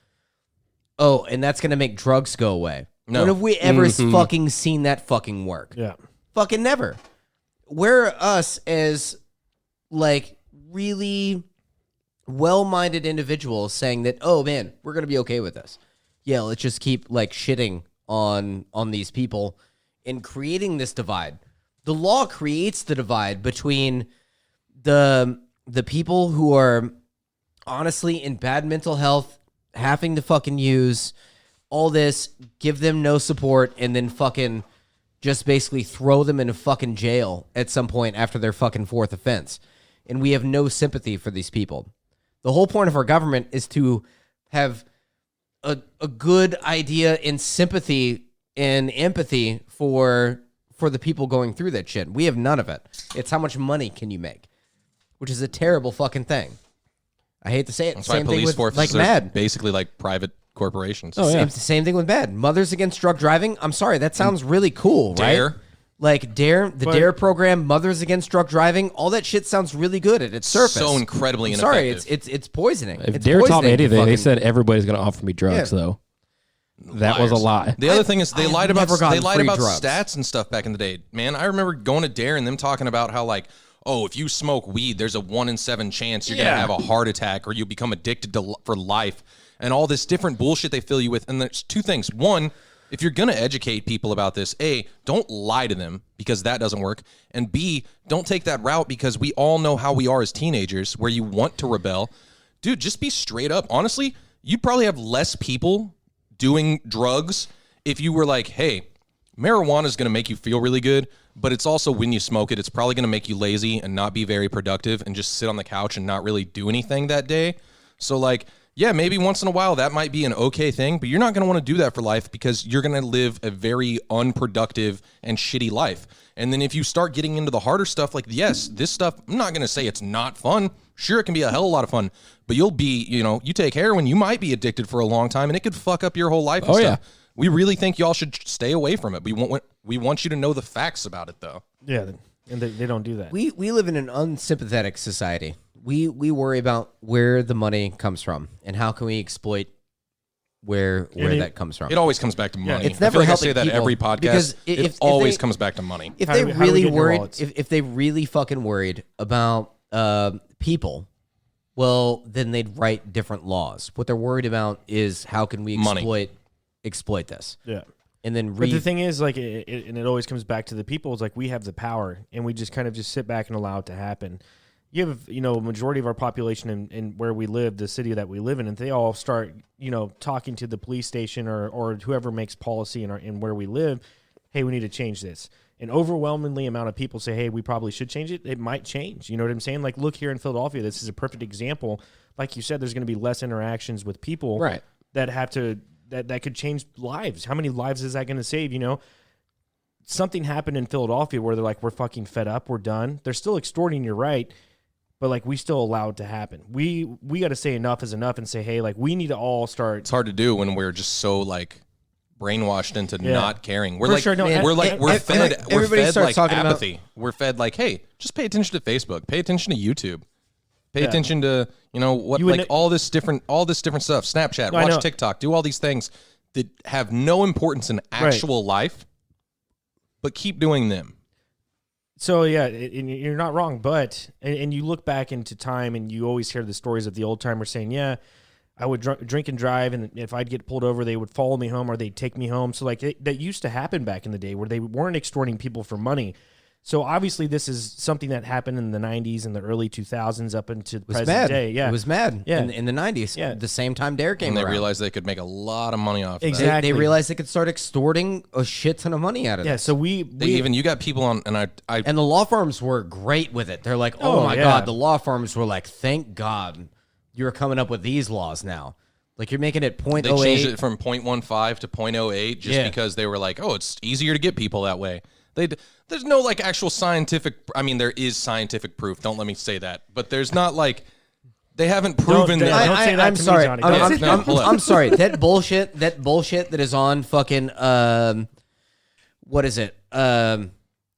Speaker 4: Oh, and that's going to make drugs go away.
Speaker 2: No.
Speaker 4: When have we ever fucking seen that fucking work?
Speaker 1: Yeah.
Speaker 4: Fucking never. Where are us as like really well-minded individuals saying that, oh man, we're gonna be okay with this? Yeah, let's just keep like shitting on these people and creating this divide. The law creates the divide between the people who are honestly in bad mental health, having to fucking use all this, give them no support, and then fucking just basically throw them in a fucking jail at some point after their fucking 4th offense. And we have no sympathy for these people. The whole point of our government is to have a good idea and sympathy and empathy for the people going through that shit. We have none of it. It's how much money can you make? which is a terrible fucking thing. I hate to say it.
Speaker 2: That's why
Speaker 4: Same thing
Speaker 2: police
Speaker 4: with
Speaker 2: forces
Speaker 4: like
Speaker 2: are
Speaker 4: MAD.
Speaker 2: basically like private corporations.
Speaker 3: Oh, yeah.
Speaker 4: Same thing with MAD. Mothers Against Drug Driving. I'm sorry, that sounds really cool, right?
Speaker 2: Dare.
Speaker 4: Like DARE, the DARE program, Mothers Against Drug Driving, all that shit sounds really good at its surface.
Speaker 2: So incredibly
Speaker 4: I'm sorry,
Speaker 2: ineffective.
Speaker 4: it's poisoning.
Speaker 3: If
Speaker 4: It's
Speaker 3: Dare taught me
Speaker 4: poisoning,
Speaker 3: anything, they
Speaker 4: fucking-
Speaker 3: said everybody's going to offer me drugs,
Speaker 4: Yeah.
Speaker 3: though. That was a
Speaker 2: Liars.
Speaker 3: lie.
Speaker 2: The other thing is they
Speaker 4: I've
Speaker 2: lied about
Speaker 4: never gotten free drugs.
Speaker 2: stats and stuff back in the day. Man, I remember going to Dare and them talking about how like, oh, if you smoke weed, there's a 1 in 7 chance you're gonna have a heart attack or you become addicted to for life, and all this different bullshit they fill you with. And there's two things. One, if you're gonna educate people about this, A, don't lie to them because that doesn't work, and B, don't take that route because we all know how we are as teenagers, where you want to rebel. Dude, just be straight up. Honestly, you'd probably have less people doing drugs if you were like, hey, marijuana is going to make you feel really good, but it's also when you smoke it, it's probably going to make you lazy and not be very productive and just sit on the couch and not really do anything that day. So like, yeah, maybe once in a while that might be an okay thing, but you're not going to want to do that for life because you're going to live a very unproductive and shitty life. And then if you start getting into the harder stuff, like, yes, this stuff, I'm not going to say it's not fun. Sure, it can be a hell of a lot of fun, but you'll be, you take heroin, you might be addicted for a long time and it could fuck up your whole life and
Speaker 3: Oh,
Speaker 2: stuff.
Speaker 3: yeah.
Speaker 2: We really think y'all should stay away from it. We want you to know the facts about it, though.
Speaker 1: Yeah, and they don't do that.
Speaker 4: We live in an unsympathetic society. We worry about where the money comes from and how can we exploit where that comes from.
Speaker 2: It always comes back to money.
Speaker 4: It's never
Speaker 2: I feel like I
Speaker 4: helping
Speaker 2: say that
Speaker 4: people,
Speaker 2: every podcast.
Speaker 4: because
Speaker 2: It always comes back to money.
Speaker 4: If
Speaker 1: How
Speaker 4: they
Speaker 1: do we get
Speaker 4: really
Speaker 1: in your
Speaker 4: worried,
Speaker 1: wallets?
Speaker 4: if they really fucking worried about people, well, then they'd write different laws. What they're worried about is how can we
Speaker 2: Money.
Speaker 4: exploit this,
Speaker 1: Yeah.
Speaker 4: and then
Speaker 1: But the thing is, like, and it always comes back to the people. It's like we have the power, and we just kind of just sit back and allow it to happen. You have, a majority of our population in where we live, the city that we live in, and they all start, talking to the police station or whoever makes policy in where we live. Hey, we need to change this. An overwhelmingly amount of people say, hey, we probably should change it. It might change. You know what I'm saying? Like, look here in Philadelphia. This is a perfect example. Like you said, there's going to be less interactions with people
Speaker 3: Right.
Speaker 1: that have to that could change lives. How many lives is that going to save? Something happened in Philadelphia where they're like, we're fucking fed up. We're done. They're still extorting your right, but like we still allow it to happen. We got to say enough is enough and say, hey, like we need to all start.
Speaker 2: It's hard to do when we're just so like brainwashed into not caring. We're
Speaker 1: For
Speaker 2: like,
Speaker 1: sure, no,
Speaker 2: we're like, we're fed,
Speaker 4: everybody
Speaker 2: we're fed
Speaker 4: starts
Speaker 2: like
Speaker 4: talking about-
Speaker 2: apathy. We're fed like, hey, just pay attention to Facebook, pay attention to YouTube, pay attention to what
Speaker 1: You
Speaker 2: like
Speaker 1: would-
Speaker 2: all this different stuff. Snapchat,
Speaker 1: No, I know.
Speaker 2: watch TikTok, do all these things that have no importance in actual life, but keep doing them.
Speaker 1: So yeah, and you're not wrong, but and you look back into time and you always hear the stories of the old timers saying, yeah, I would drink and drive, and if I'd get pulled over, they would follow me home or they'd take me home. So like that used to happen back in the day where they weren't extorting people for money. So obviously this is something that happened in the 90s and the early 2000s up into the present day. Yeah,
Speaker 4: It was mad
Speaker 1: Yeah.
Speaker 4: in the 90s.
Speaker 1: Yeah.
Speaker 4: The same time DARE came
Speaker 2: And they
Speaker 4: around.
Speaker 2: realized they could make a lot of money off of that.
Speaker 1: Exactly.
Speaker 4: They realized they could start extorting a shit ton of money out of
Speaker 1: Yeah,
Speaker 4: this.
Speaker 1: so
Speaker 2: You got people on, and I
Speaker 4: And the law firms were great with it. They're like, oh,
Speaker 1: Oh,
Speaker 4: my
Speaker 1: yeah.
Speaker 4: God. The law firms were like, thank God you're coming up with these laws now. Like you're making it .08.
Speaker 2: they changed it from 0.15 to 0.08 just
Speaker 4: Yeah.
Speaker 2: because they were like, oh, it's easier to get people that way. There's no like actual scientific. I mean, there is scientific proof. Don't let me say that, but there's not like they haven't proven
Speaker 1: Don't
Speaker 2: that.
Speaker 1: say that
Speaker 4: I'm
Speaker 1: to me,
Speaker 4: sorry.
Speaker 1: Johnny.
Speaker 4: I'm sorry. That bullshit that is on fucking what is it? That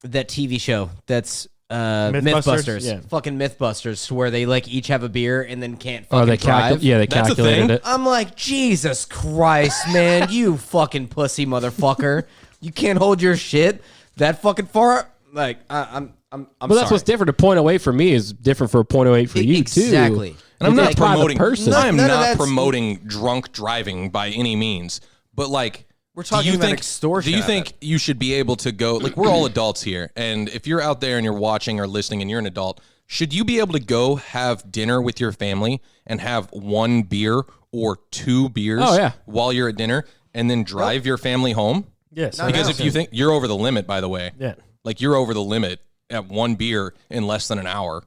Speaker 4: TV show that's Mythbusters.
Speaker 1: Yeah.
Speaker 4: Fucking Mythbusters, where they like each have a beer and then can't
Speaker 3: Oh,
Speaker 4: fucking
Speaker 3: they
Speaker 4: drive.
Speaker 3: they
Speaker 2: That's a
Speaker 3: calculated
Speaker 2: thing?
Speaker 3: it.
Speaker 4: I'm like, Jesus Christ, man, you fucking pussy motherfucker. You can't hold your shit that fucking far. Like, I'm
Speaker 3: But that's
Speaker 4: sorry.
Speaker 3: what's different. A .08 for me is different for a .08 for you too.
Speaker 4: Exactly.
Speaker 2: And I'm
Speaker 3: It's
Speaker 2: not
Speaker 3: like by the
Speaker 2: promoting.
Speaker 3: person.
Speaker 2: I am
Speaker 4: None of
Speaker 2: not
Speaker 4: that's-
Speaker 2: promoting drunk driving by any means. But like,
Speaker 4: We're talking
Speaker 2: do you
Speaker 4: about
Speaker 2: think,
Speaker 4: extortion
Speaker 2: Do you
Speaker 4: of
Speaker 2: think
Speaker 4: it.
Speaker 2: you should be able to go? Like, we're all adults here, and if you're out there and you're watching or listening, and you're an adult, should you be able to go have dinner with your family and have 1 beer or 2 beers
Speaker 3: Oh, yeah.
Speaker 2: while you're at dinner, and then drive your family home?
Speaker 1: Yes,
Speaker 2: Because if you think you're over the limit, by the way,
Speaker 1: Yeah.
Speaker 2: like you're over the limit at 1 beer in less than an hour.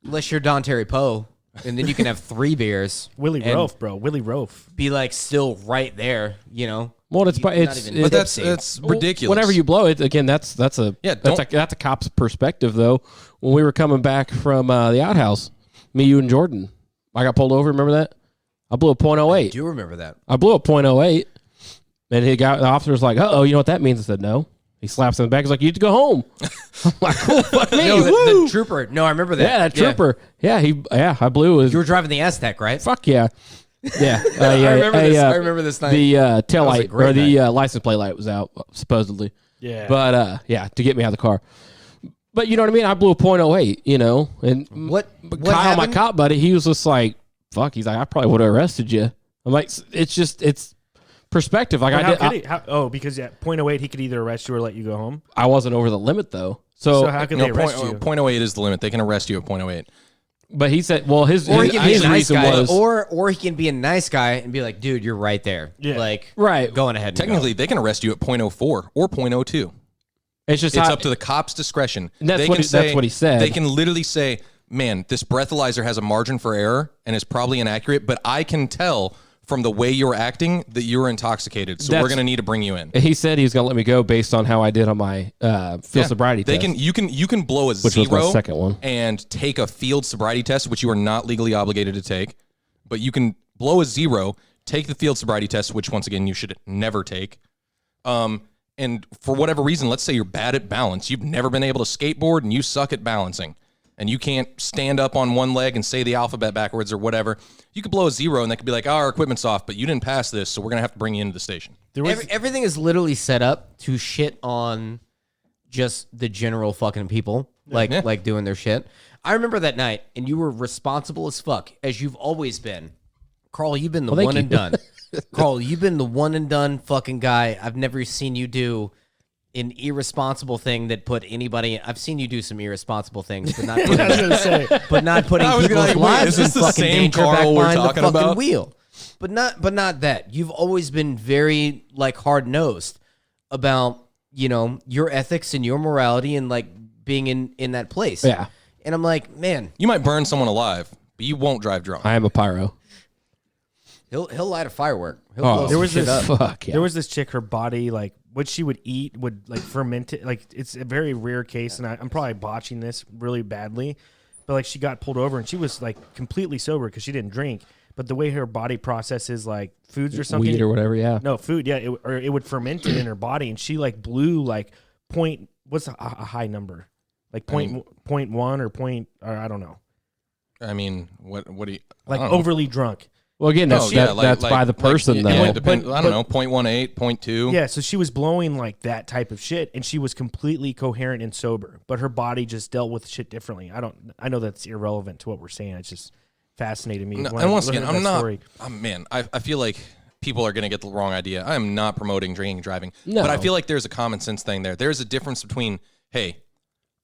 Speaker 4: Unless you're Don Terry Poe, and then you can have 3 beers.
Speaker 1: Willie
Speaker 4: and
Speaker 1: Rofe, bro, Willie Rofe.
Speaker 4: Be like still right there, you know.
Speaker 3: Well, it's
Speaker 4: not
Speaker 3: it's
Speaker 4: even
Speaker 2: But
Speaker 4: tipsy.
Speaker 2: that's ridiculous.
Speaker 3: Whenever you blow it, again, that's a
Speaker 2: Yeah,
Speaker 3: that's a cop's perspective though. When we were coming back from the outhouse, me, you, and Jordan, I got pulled over. Remember that? I blew a
Speaker 4: I
Speaker 3: .08.
Speaker 4: do remember that.
Speaker 3: I blew a .08, and the officer was like, "Uh-oh, you know what that means?" I said, "No." He slaps in the back. He's like, "You need to go home." I'm like, "Cool, fuck me."
Speaker 4: No,
Speaker 3: woo."
Speaker 4: the trooper. No, I remember that.
Speaker 3: Yeah, that trooper. Yeah, I blew his.
Speaker 4: You were driving the Aztec, right?
Speaker 3: Fuck yeah. Yeah.
Speaker 4: I remember this. I remember this night.
Speaker 3: The tail
Speaker 4: was a
Speaker 3: light
Speaker 4: great
Speaker 3: or the license plate light was out, supposedly.
Speaker 1: Yeah.
Speaker 3: But yeah, to get me out of the car. But you know what I mean? I blew a .08, you know, and
Speaker 4: What
Speaker 3: Kyle,
Speaker 4: happened?
Speaker 3: my cop buddy, he was just like, "Fuck." He's like, "I probably would have arrested you." I'm like, it's perspective. Like
Speaker 1: But
Speaker 3: I
Speaker 1: how
Speaker 3: did.
Speaker 1: could he? Because at .08 he could either arrest you or let you go home.
Speaker 3: I wasn't over the limit though. So,
Speaker 1: So how could they arrest you?
Speaker 2: .08 is the limit. They can arrest you at .08.
Speaker 3: but he said, well, his
Speaker 4: Or he can be a nice
Speaker 3: reason
Speaker 4: guy,
Speaker 3: was
Speaker 4: or he can be a nice guy and be like, "Dude, you're right there."
Speaker 1: Yeah.
Speaker 4: Like,
Speaker 3: right.
Speaker 4: going ahead. And
Speaker 2: Technically, they can arrest you at .04 or .02.
Speaker 3: It's just
Speaker 2: It's
Speaker 3: how,
Speaker 2: up to the cop's discretion.
Speaker 3: And that's
Speaker 2: They
Speaker 3: what
Speaker 2: can
Speaker 3: he- that's what he said.
Speaker 2: They can literally say, "Man, this breathalyzer has a margin for error and is probably inaccurate, but I can tell from the way you're acting that you're intoxicated. So
Speaker 3: That's-
Speaker 2: we're going to need to bring you in."
Speaker 3: He said he was going to let me go based on how I did on my field sobriety
Speaker 2: They
Speaker 3: test.
Speaker 2: you can blow a
Speaker 3: Which
Speaker 2: zero
Speaker 3: was my second one.
Speaker 2: and take a field sobriety test, which you are not legally obligated to take. But you can blow a zero, take the field sobriety test, which once again you should never take. And for whatever reason, let's say you're bad at balance. You've never been able to skateboard and you suck at balancing. And you can't stand up on one leg and say the alphabet backwards or whatever. You could blow a zero and they could be like, "Oh, our equipment's off, but you didn't pass this, so we're going to have to bring you into the station."
Speaker 1: There was
Speaker 4: everything is literally set up to shit on just the general fucking people, like doing their shit. I remember that night, and you were responsible as fuck, as you've always been. Carl, you've been the
Speaker 3: thank
Speaker 4: one
Speaker 3: you.
Speaker 4: and done. Carl, you've been the one and done fucking guy. I've never seen you do an irresponsible thing that put anybody. I've seen you do some irresponsible things, but not
Speaker 1: I was gonna say.
Speaker 4: but not putting
Speaker 2: I was
Speaker 4: people's
Speaker 2: gonna be like, wait,
Speaker 4: lives
Speaker 2: is this
Speaker 4: in
Speaker 2: the
Speaker 4: fucking
Speaker 2: same
Speaker 4: danger
Speaker 2: Carl
Speaker 4: back
Speaker 2: we're
Speaker 4: behind the
Speaker 2: talking
Speaker 4: fucking
Speaker 2: about?
Speaker 4: wheel. But not that. You've always been very like hard nosed about, you know, your ethics and your morality and like being in that place.
Speaker 3: Yeah.
Speaker 4: And I'm like, man,
Speaker 2: You might burn someone alive, but you won't drive drunk.
Speaker 3: I am a pyro.
Speaker 4: he'll light a firework. He'll blow
Speaker 1: There
Speaker 4: some
Speaker 1: was
Speaker 4: shit
Speaker 1: this-
Speaker 4: up.
Speaker 3: Fuck yeah.
Speaker 1: There was this chick, her body, like what she would eat would like ferment it. Like it's a very rare case, and I'm probably botching this really badly, but like she got pulled over and she was like completely sober because she didn't drink. But the way her body processes like foods or something,
Speaker 3: Weed or whatever, yeah.
Speaker 1: no food, yeah, it would ferment it in her body, and she like blew like point. What's a high number? Like point one or point, or I don't know.
Speaker 2: I mean, what do you
Speaker 1: Like
Speaker 2: I don't know.
Speaker 1: overly drunk.
Speaker 3: Well, again, that's, that's by the person,
Speaker 2: yeah,
Speaker 3: though.
Speaker 2: it depend, I don't know, 0.18, 0.2.
Speaker 1: Yeah, so she was blowing like that type of shit, and she was completely coherent and sober, but her body just dealt with shit differently. I know that's irrelevant to what we're saying. It's just fascinated me.
Speaker 2: No,
Speaker 1: when
Speaker 2: and
Speaker 1: I
Speaker 2: once
Speaker 1: learned
Speaker 2: again,
Speaker 1: that
Speaker 2: I'm not.
Speaker 1: story.
Speaker 2: Man, I feel like people are going to get the wrong idea. I am not promoting drinking and driving,
Speaker 3: No.
Speaker 2: but I feel like there's a common sense thing there. There's a difference between, hey,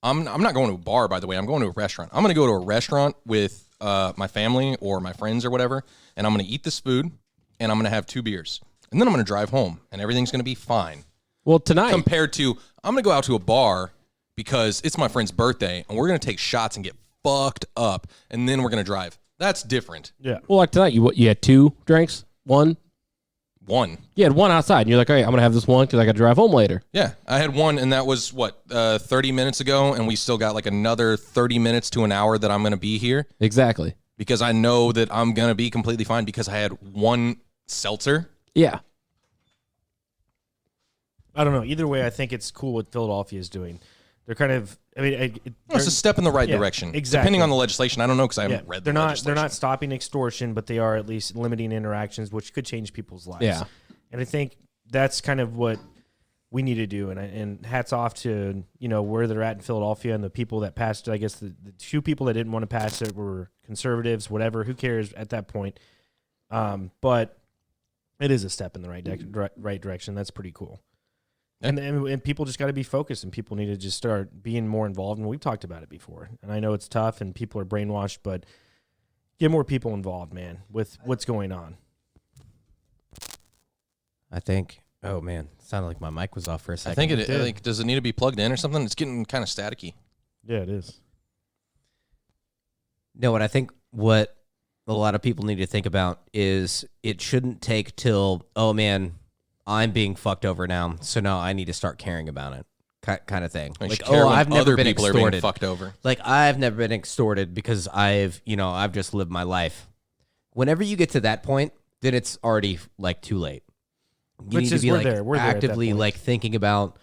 Speaker 2: I'm not going to a bar, by the way. I'm going to a restaurant. I'm going to go to a restaurant with my family or my friends or whatever, and I'm going to eat this food, and I'm going to have 2 beers, and then I'm going to drive home, and everything's going to be fine.
Speaker 3: Well, tonight,
Speaker 2: Compared to, I'm going to go out to a bar because it's my friend's birthday, and we're going to take shots and get fucked up, and then we're going to drive. That's different.
Speaker 1: Yeah,
Speaker 3: well, like tonight, you had 2 drinks? 1?
Speaker 2: One.
Speaker 3: You had 1 outside, and you're like, all right, I'm going to have this one because I got to drive home later.
Speaker 2: Yeah, I had one, and that was, 30 minutes ago, and we still got like another 30 minutes to an hour that I'm going to be here
Speaker 3: Exactly.
Speaker 2: because I know that I'm going to be completely fine because I had one seltzer.
Speaker 3: Yeah.
Speaker 1: I don't know. Either way, I think it's cool what Philadelphia is doing. They're kind of. I mean,
Speaker 2: It's a step in the right
Speaker 1: Yeah,
Speaker 2: direction.
Speaker 1: exactly.
Speaker 2: Depending on the legislation, I don't know because I haven't
Speaker 1: yeah,
Speaker 2: read
Speaker 1: they're
Speaker 2: the
Speaker 1: not.
Speaker 2: legislation.
Speaker 1: They're not stopping extortion, but they are at least limiting interactions, which could change people's lives.
Speaker 3: Yeah.
Speaker 1: And I think that's kind of what we need to do. And hats off to, you know, where they're at in Philadelphia and the people that passed. I guess the 2 people that didn't want to pass it were conservatives, whatever. Who cares at that point? But it is a step in the right direction. That's pretty cool.
Speaker 2: Yeah.
Speaker 1: And people just got to be focused, and people need to just start being more involved. And we've talked about it before. And I know it's tough and people are brainwashed, but get more people involved, man, with what's going on.
Speaker 4: I think. Oh man, sounded like my mic was off for a
Speaker 2: I
Speaker 4: second.
Speaker 2: think
Speaker 1: It did.
Speaker 2: like, does it need to be plugged in or something? It's getting kind of staticky.
Speaker 1: Yeah, it is.
Speaker 4: No, what I think what a lot of people need to think about is it shouldn't take till, oh man, I'm being fucked over now, so now I need to start caring about it, kind of thing.
Speaker 2: I
Speaker 4: Like,
Speaker 2: care when
Speaker 4: I've never
Speaker 2: other
Speaker 4: been
Speaker 2: people are
Speaker 4: extorted.
Speaker 2: being fucked over.
Speaker 4: Like, I've never been extorted because I've just lived my life. Whenever you get to that point, then it's already like too late. You need to be like
Speaker 1: we're there at that
Speaker 4: actively
Speaker 1: point.
Speaker 4: like thinking about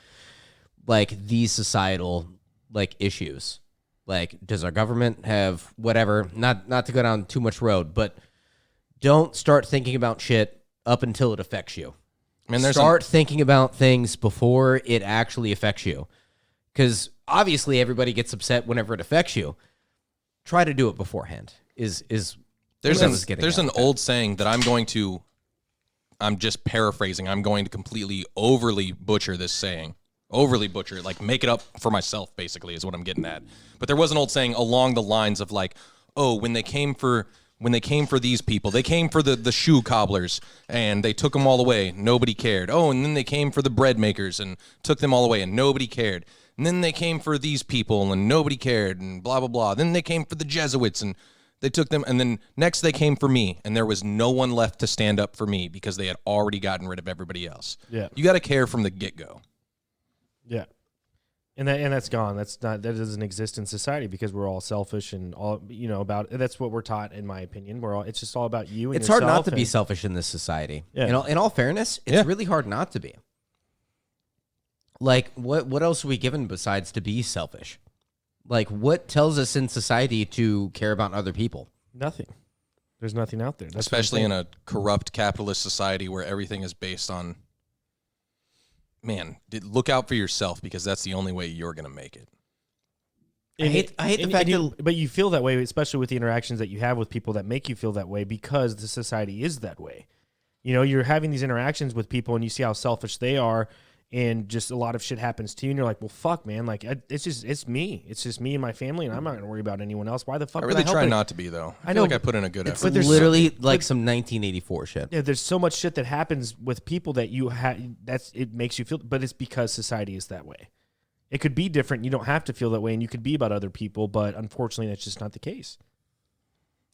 Speaker 4: like these societal like issues. Like, does our government have whatever? Not to go down too much road, but don't start thinking about shit up until it affects you.
Speaker 2: Man,
Speaker 4: Start thinking about things before it actually affects you. Because obviously everybody gets upset whenever it affects you. Try to do it beforehand. There's
Speaker 2: an old saying that I'm just paraphrasing. I'm going to completely overly butcher this saying. Overly butcher it, like make it up for myself, basically, is what I'm getting at. But there was an old saying along the lines of like, oh, when they came for these people, they came for the shoe cobblers and they took them all away. Nobody cared. Oh, and then they came for the bread makers and took them all away and nobody cared. And then they came for these people and nobody cared and blah, blah, blah. Then they came for the Jesuits and they took them. And then next they came for me and there was no one left to stand up for me because they had already gotten rid of everybody else.
Speaker 1: Yeah.
Speaker 2: You got to care from the get-go.
Speaker 1: Yeah. And that's gone. That doesn't exist in society because we're all selfish and all, that's what we're taught, in my opinion. It's just all about you and
Speaker 4: it's
Speaker 1: yourself.
Speaker 4: hard not to be selfish in this society.
Speaker 1: Yeah.
Speaker 4: In all fairness, it's really hard not to be. Like, what else are we given besides to be selfish? Like, what tells us in society to care about other people?
Speaker 1: Nothing. There's nothing out there. That's
Speaker 2: especially in a corrupt capitalist society where everything is based on, man, look out for yourself because that's the only way you're going to make it.
Speaker 4: I hate the fact that...
Speaker 1: But you feel that way, especially with the interactions that you have with people that make you feel that way because the society is that way. You're having these interactions with people and you see how selfish they are and just a lot of shit happens to you and you're like, well, fuck, man. Like, it's me. It's just me and my family and I'm not going to worry about anyone else. Why the fuck
Speaker 2: I
Speaker 1: would
Speaker 2: really
Speaker 1: I help
Speaker 2: try
Speaker 1: it?
Speaker 2: not to be, though. I
Speaker 1: know,
Speaker 2: feel like I put in a good
Speaker 4: It's
Speaker 2: effort.
Speaker 4: literally like some 1984 shit.
Speaker 1: Yeah, there's so much shit that happens with people that it makes you feel, but it's because society is that way. It could be different. You don't have to feel that way, and you could be about other people, but unfortunately, that's just not the case.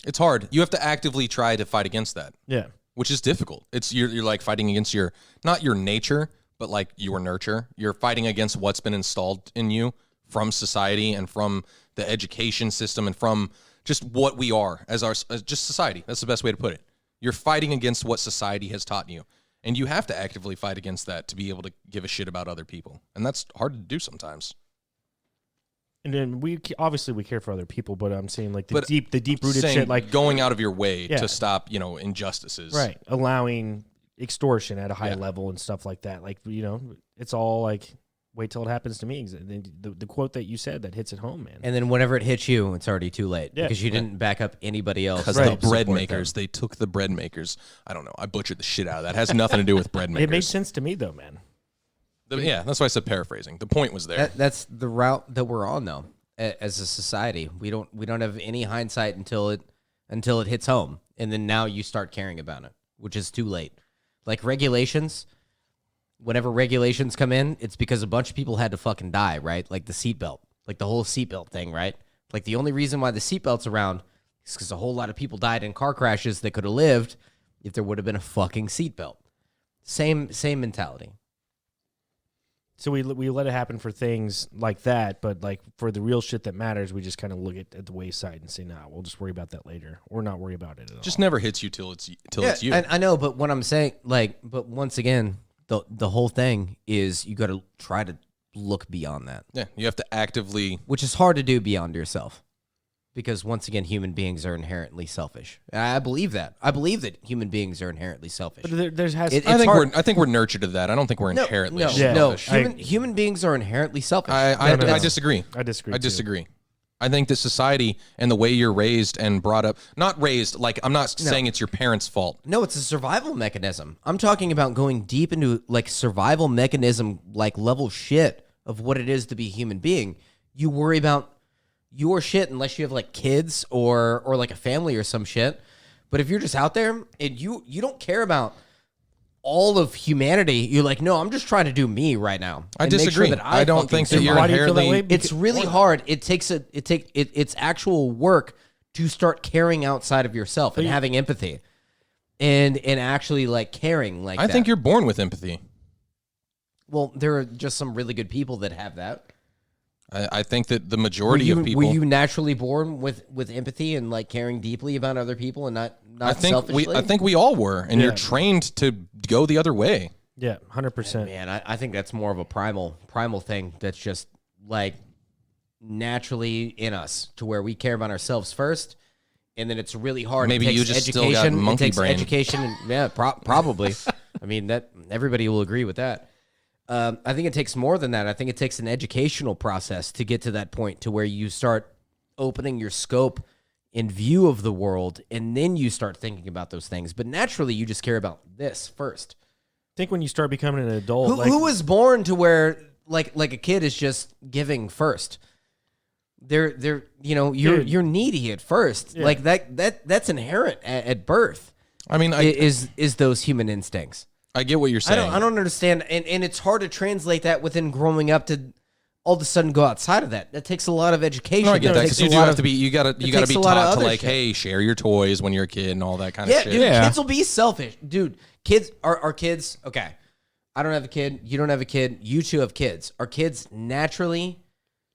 Speaker 2: It's hard. You have to actively try to fight against that.
Speaker 1: Yeah,
Speaker 2: which is difficult. It's you're like fighting against not your nature, but like your nurture. You're fighting against what's been installed in you from society and from the education system and from just what we are as just society. That's the best way to put it. You're fighting against what society has taught you. And you have to actively fight against that to be able to give a shit about other people. And that's hard to do sometimes.
Speaker 1: and then we care for other people, but I'm saying like the deep rooted shit, like
Speaker 2: going out of your way to stop, injustices.
Speaker 1: Right, allowing extortion at a high level and stuff like that. Like it's all like wait till it happens to me. The quote that you said that hits it home, man.
Speaker 4: And then whenever it hits you, it's already too late because you didn't back up anybody else.
Speaker 2: Because the bread makers, they took the bread makers. I don't know. I butchered the shit out of that. It has nothing to do with bread makers.
Speaker 1: It made sense to me though, man.
Speaker 2: Yeah, that's why I said paraphrasing. The point was there.
Speaker 4: That's the route that we're on though. As a society, we don't have any hindsight until it hits home, and then now you start caring about it, which is too late. Like regulations. Whenever regulations come in, it's because a bunch of people had to fucking die, right? Like the seatbelt, like the whole seatbelt thing, right? Like the only reason why the seatbelt's around is because a whole lot of people died in car crashes that could have lived if there would have been a fucking seatbelt. Same mentality.
Speaker 1: So we let it happen for things like that, but like for the real shit that matters, we just kind of look at the wayside and say, "Nah, we'll just worry about that later," or not worry about it at all.
Speaker 2: Just never hits you till it's you.
Speaker 4: I know, but what I'm saying, but once again. The whole thing is you got to try to look beyond that.
Speaker 2: Yeah, you have to actively...
Speaker 4: Which is hard to do beyond yourself. Because once again, human beings are inherently selfish. I believe that. I believe that human beings are inherently selfish.
Speaker 1: But
Speaker 2: I think we're nurtured to that. I don't think we're inherently selfish.
Speaker 4: Human beings are inherently selfish.
Speaker 2: I disagree.
Speaker 1: I disagree.
Speaker 2: I think that society and the way you're raised and brought up, not raised, like I'm not saying it's your parents' fault.
Speaker 4: No, it's a survival mechanism. I'm talking about going deep into like survival mechanism, like level shit of what it is to be a human being. You worry about your shit unless you have like kids or like a family or some shit. But if you're just out there and you don't care about all of humanity, you're like, no, I'm just trying to do me right now.
Speaker 2: I disagree.
Speaker 4: Make sure that
Speaker 2: I don't think that you're inherently...
Speaker 4: It's really hard. It's actual work to start caring outside of yourself and having empathy. and actually like caring like
Speaker 2: I
Speaker 4: that.
Speaker 2: think you're born with empathy.
Speaker 4: Well, there are just some really good people that have that.
Speaker 2: I think that the majority of people.
Speaker 4: Were you naturally born with empathy and like caring deeply about other people and not
Speaker 2: I think
Speaker 4: selfishly?
Speaker 2: I think we all were, and
Speaker 1: Yeah.
Speaker 2: you're trained to go the other way.
Speaker 1: Yeah, 100%.
Speaker 4: Man, I think that's more of a primal thing that's just like naturally in us to where we care about ourselves first, and then it's really hard.
Speaker 2: Maybe
Speaker 4: it takes
Speaker 2: you just still
Speaker 4: education.
Speaker 2: got monkey
Speaker 4: it takes
Speaker 2: brain.
Speaker 4: education, and yeah, probably. I mean, that everybody will agree with that. I think it takes more than that. I think it takes an educational process to get to that point to where you start opening your scope in view of the world, and then you start thinking about those things. But naturally, you just care about this first.
Speaker 1: I think when you start becoming an adult,
Speaker 4: Who was born to where like a kid is just giving first? They're you're needy at first.
Speaker 1: Yeah.
Speaker 4: Like that's inherent at birth.
Speaker 2: I mean,
Speaker 4: Is those human instincts?
Speaker 2: I get what you're saying.
Speaker 4: I don't understand, and it's hard to translate that within growing up to all of a sudden go outside of that. That takes a lot of education.
Speaker 2: No, I get that
Speaker 4: takes
Speaker 2: because you
Speaker 4: a
Speaker 2: do
Speaker 4: lot
Speaker 2: have
Speaker 4: of-
Speaker 2: to be. You gotta be
Speaker 4: takes a lot of
Speaker 2: taught to
Speaker 4: other
Speaker 2: like,
Speaker 4: shit.
Speaker 2: hey, share your toys when you're a kid and all that kind of
Speaker 4: Yeah,
Speaker 2: shit.
Speaker 4: dude,
Speaker 3: Yeah.
Speaker 4: kids will be selfish, dude. Kids are kids. Okay, I don't have a kid. You don't have a kid. You two have kids. Are kids naturally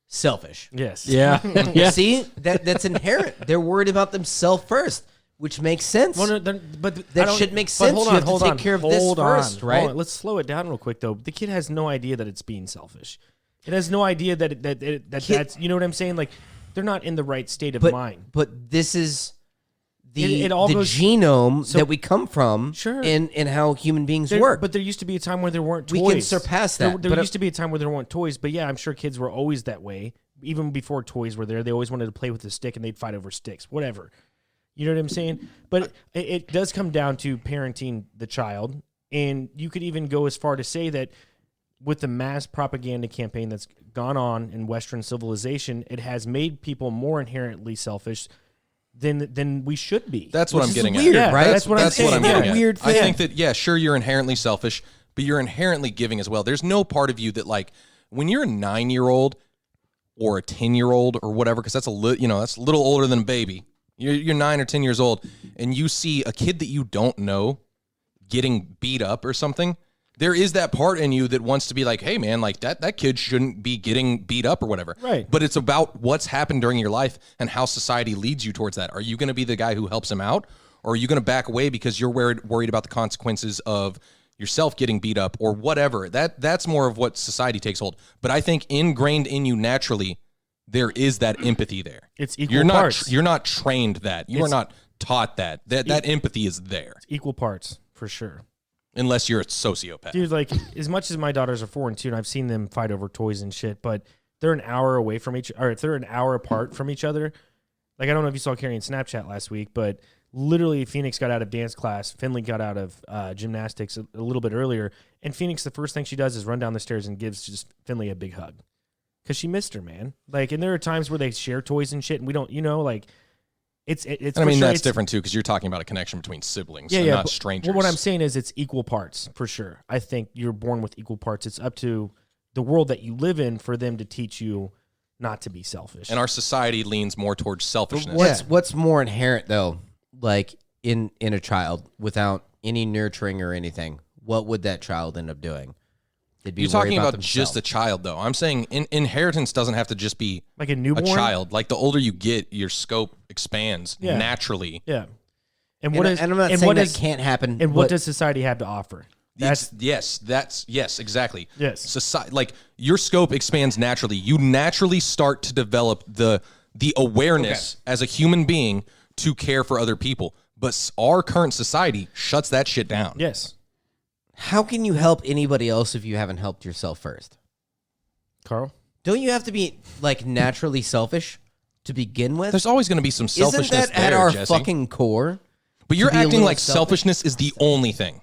Speaker 4: selfish?
Speaker 1: Yes.
Speaker 3: Yeah. yeah.
Speaker 4: See, that's inherent. They're worried about themselves first, which makes sense.
Speaker 1: Well, no, but
Speaker 4: That
Speaker 1: I don't-
Speaker 4: should make
Speaker 1: but
Speaker 4: sense.
Speaker 1: hold
Speaker 4: You
Speaker 1: on,
Speaker 4: have to
Speaker 1: hold
Speaker 4: take
Speaker 1: on,
Speaker 4: care of this
Speaker 1: hold
Speaker 4: first,
Speaker 1: on,
Speaker 4: right?
Speaker 1: hold on. Let's slow it down real quick, though. The kid has no idea that it's being selfish. It has no idea that that's, you know what I'm saying? Like, they're not in the right state of mind.
Speaker 4: But this is the
Speaker 1: It all
Speaker 4: the
Speaker 1: goes-
Speaker 4: genome
Speaker 1: so-
Speaker 4: that we come from,
Speaker 1: Sure.
Speaker 4: in how human beings
Speaker 1: There-
Speaker 4: work.
Speaker 1: But there used to be a time where there weren't toys.
Speaker 4: We can surpass that,
Speaker 1: There
Speaker 4: but-
Speaker 1: used to be a time where there weren't toys, but yeah, I'm sure kids were always that way. Even before toys were there, they always wanted to play with a stick and they'd fight over sticks, whatever. You know what I'm saying? But it does come down to parenting the child. And you could even go as far to say that with the mass propaganda campaign that's gone on in Western civilization, it has made people more inherently selfish than we should be.
Speaker 2: That's what
Speaker 4: Which
Speaker 2: I'm
Speaker 4: is
Speaker 2: getting
Speaker 4: weird,
Speaker 2: at.
Speaker 4: right?
Speaker 1: That's what I'm
Speaker 2: That's
Speaker 1: saying.
Speaker 2: what I'm
Speaker 1: Yeah.
Speaker 2: getting at.
Speaker 4: Weird
Speaker 2: I
Speaker 4: thing.
Speaker 2: think that, yeah, sure, you're inherently selfish, but you're inherently giving as well. There's no part of you that, like, when you're a 9-year-old or a 10-year-old or whatever, because that's that's a little older than a baby. You're 9 or 10 years old, and you see a kid that you don't know getting beat up or something. There is that part in you that wants to be like, hey, man, like that kid shouldn't be getting beat up or whatever.
Speaker 1: Right.
Speaker 2: But it's about what's happened during your life and how society leads you towards that. Are you going to be the guy who helps him out, or are you going to back away because you're worried about the consequences of yourself getting beat up or whatever? That's more of what society takes hold. But I think ingrained in you naturally, there is that empathy there.
Speaker 1: It's equal
Speaker 2: you're not
Speaker 1: parts.
Speaker 2: you're not trained that. You are not taught that. That empathy is there.
Speaker 1: equal parts, for sure.
Speaker 2: Unless you're a sociopath.
Speaker 1: Dude, like, as much as my daughters are 4 and 2, and I've seen them fight over toys and shit, but they're an hour away from or if they're an hour apart from each other. Like, I don't know if you saw Carrie in Snapchat last week, but literally Phoenix got out of dance class. Finley got out of gymnastics a little bit earlier. And Phoenix, the first thing she does is run down the stairs and gives just Finley a big hug. Because she missed her, man. Like, and there are times where they share toys and shit, and we don't, like, it's
Speaker 2: And I
Speaker 1: for
Speaker 2: mean,
Speaker 1: sure,
Speaker 2: that's
Speaker 1: it's-
Speaker 2: different too, because you're talking about a connection between siblings
Speaker 1: Yeah,
Speaker 2: and
Speaker 1: yeah.
Speaker 2: not
Speaker 1: but-
Speaker 2: strangers.
Speaker 1: Well, what I'm saying is it's equal parts, for sure. I think you're born with equal parts. It's up to the world that you live in for them to teach you not to be selfish.
Speaker 2: And our society leans more towards selfishness.
Speaker 4: What's more inherent though, like in a child without any nurturing or anything? What would that child end up doing? They'd be
Speaker 2: You're
Speaker 4: worried
Speaker 2: talking about
Speaker 4: themselves.
Speaker 2: just a child, though. I'm saying inheritance doesn't have to just be
Speaker 1: like a
Speaker 2: a
Speaker 1: newborn
Speaker 2: child. Like, the older you get, your scope expands
Speaker 1: Yeah.
Speaker 2: naturally.
Speaker 1: Yeah. And
Speaker 4: And,
Speaker 1: what is
Speaker 4: and I'm not
Speaker 1: and
Speaker 4: saying
Speaker 1: what
Speaker 4: that
Speaker 1: is
Speaker 4: can't happen.
Speaker 1: and what
Speaker 4: but
Speaker 1: does society have to offer? That's
Speaker 2: Yes, exactly.
Speaker 1: Yes.
Speaker 2: Society, like, your scope expands naturally. You naturally start to develop the awareness as a human being to care for other people. But our current society shuts that shit down.
Speaker 1: yes.
Speaker 4: how can you help anybody else if you haven't helped yourself first?
Speaker 1: Carl?
Speaker 4: Don't you have to be like naturally selfish to begin with?
Speaker 2: There's always going to be some selfishness
Speaker 4: Isn't that at
Speaker 2: there,
Speaker 4: our
Speaker 2: Jesse.
Speaker 4: fucking core?
Speaker 2: But you're
Speaker 4: be a
Speaker 2: acting
Speaker 4: little
Speaker 2: like
Speaker 4: selfish?
Speaker 2: selfishness is the only thing.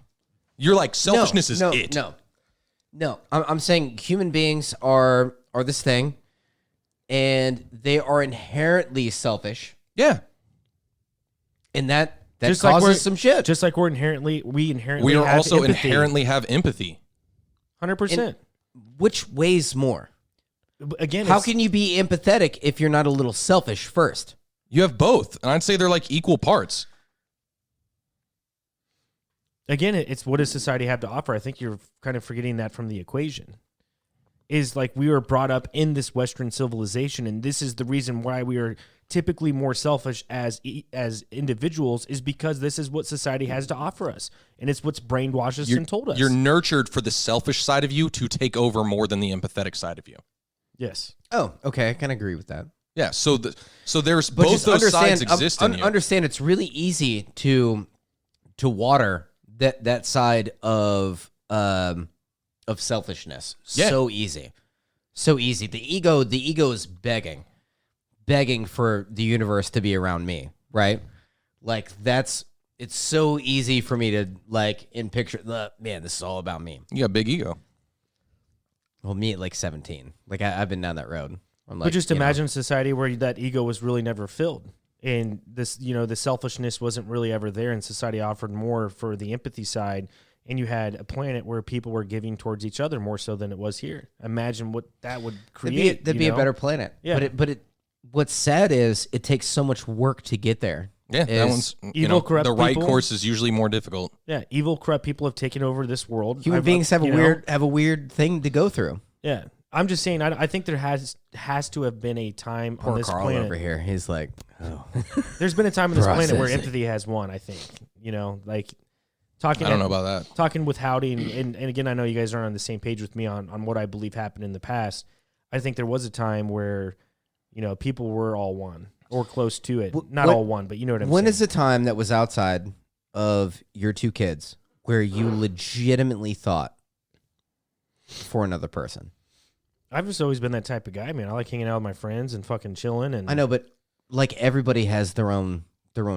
Speaker 2: You're like, selfishness is it.
Speaker 4: No. I'm saying human beings are this thing, and they are inherently selfish,
Speaker 2: Yeah.
Speaker 4: and that
Speaker 1: Just like we're-
Speaker 4: causes some shit.
Speaker 1: Just like we inherently
Speaker 2: We are
Speaker 1: have
Speaker 2: also
Speaker 1: empathy.
Speaker 2: inherently have empathy.
Speaker 1: 100%.
Speaker 4: Which weighs more?
Speaker 1: Again,
Speaker 4: How
Speaker 1: it's-
Speaker 4: can you be empathetic if you're not a little selfish first?
Speaker 2: You have both, and I'd say they're like equal parts.
Speaker 1: again, it's what does society have to offer? I think you're kind of forgetting that from the equation. Is like we were brought up in this Western civilization, and this is the reason why we are typically more selfish as individuals, is because this is what society has to offer us, and it's what's brainwashed us and told us.
Speaker 2: You're nurtured for the selfish side of you to take over more than the empathetic side of you.
Speaker 1: Yes.
Speaker 4: Oh, okay. I can agree with that.
Speaker 2: Yeah. So there's
Speaker 4: But
Speaker 2: both
Speaker 4: just
Speaker 2: those sides exist in you.
Speaker 4: Understand it's really easy to water that side of selfishness.
Speaker 2: Yeah.
Speaker 4: So easy. The ego is begging for the universe to be around me, right? Like it's so easy for me to like in picture man, this is all about me.
Speaker 2: You got a big ego.
Speaker 4: Well, me at like 17. Like I've been down that road. I'm like,
Speaker 1: But just imagine a society where that ego was really never filled. And this, the selfishness wasn't really ever there, and society offered more for the empathy side. And you had a planet where people were giving towards each other more so than it was here. Imagine what that would create.
Speaker 4: That'd be a better planet.
Speaker 1: Yeah.
Speaker 4: But what's sad is it takes so much work to get there.
Speaker 2: Yeah, that one's
Speaker 1: evil, corrupt
Speaker 2: the right
Speaker 1: people.
Speaker 2: course is usually more difficult.
Speaker 1: Yeah, evil, corrupt people have taken over this world.
Speaker 4: Human beings have a weird thing to go through.
Speaker 1: Yeah, I'm just saying. I think there has to have been a time on this
Speaker 4: Carl
Speaker 1: planet.
Speaker 4: over here. He's like, oh.
Speaker 1: There's been a time on this planet where
Speaker 4: Processing.
Speaker 1: empathy has won. I think like talking.
Speaker 2: I don't know about that.
Speaker 1: Talking with Howdy, and again, I know you guys aren't on the same page with me on what I believe happened in the past. I think there was a time where people were all one or close to it. Not all one, but you know what I'm saying.
Speaker 4: When is the time that was outside of your two kids where you legitimately thought for another person?
Speaker 1: I've just always been that type of guy, man. I like hanging out with my friends and fucking chilling. And
Speaker 4: I know, but like everybody has their own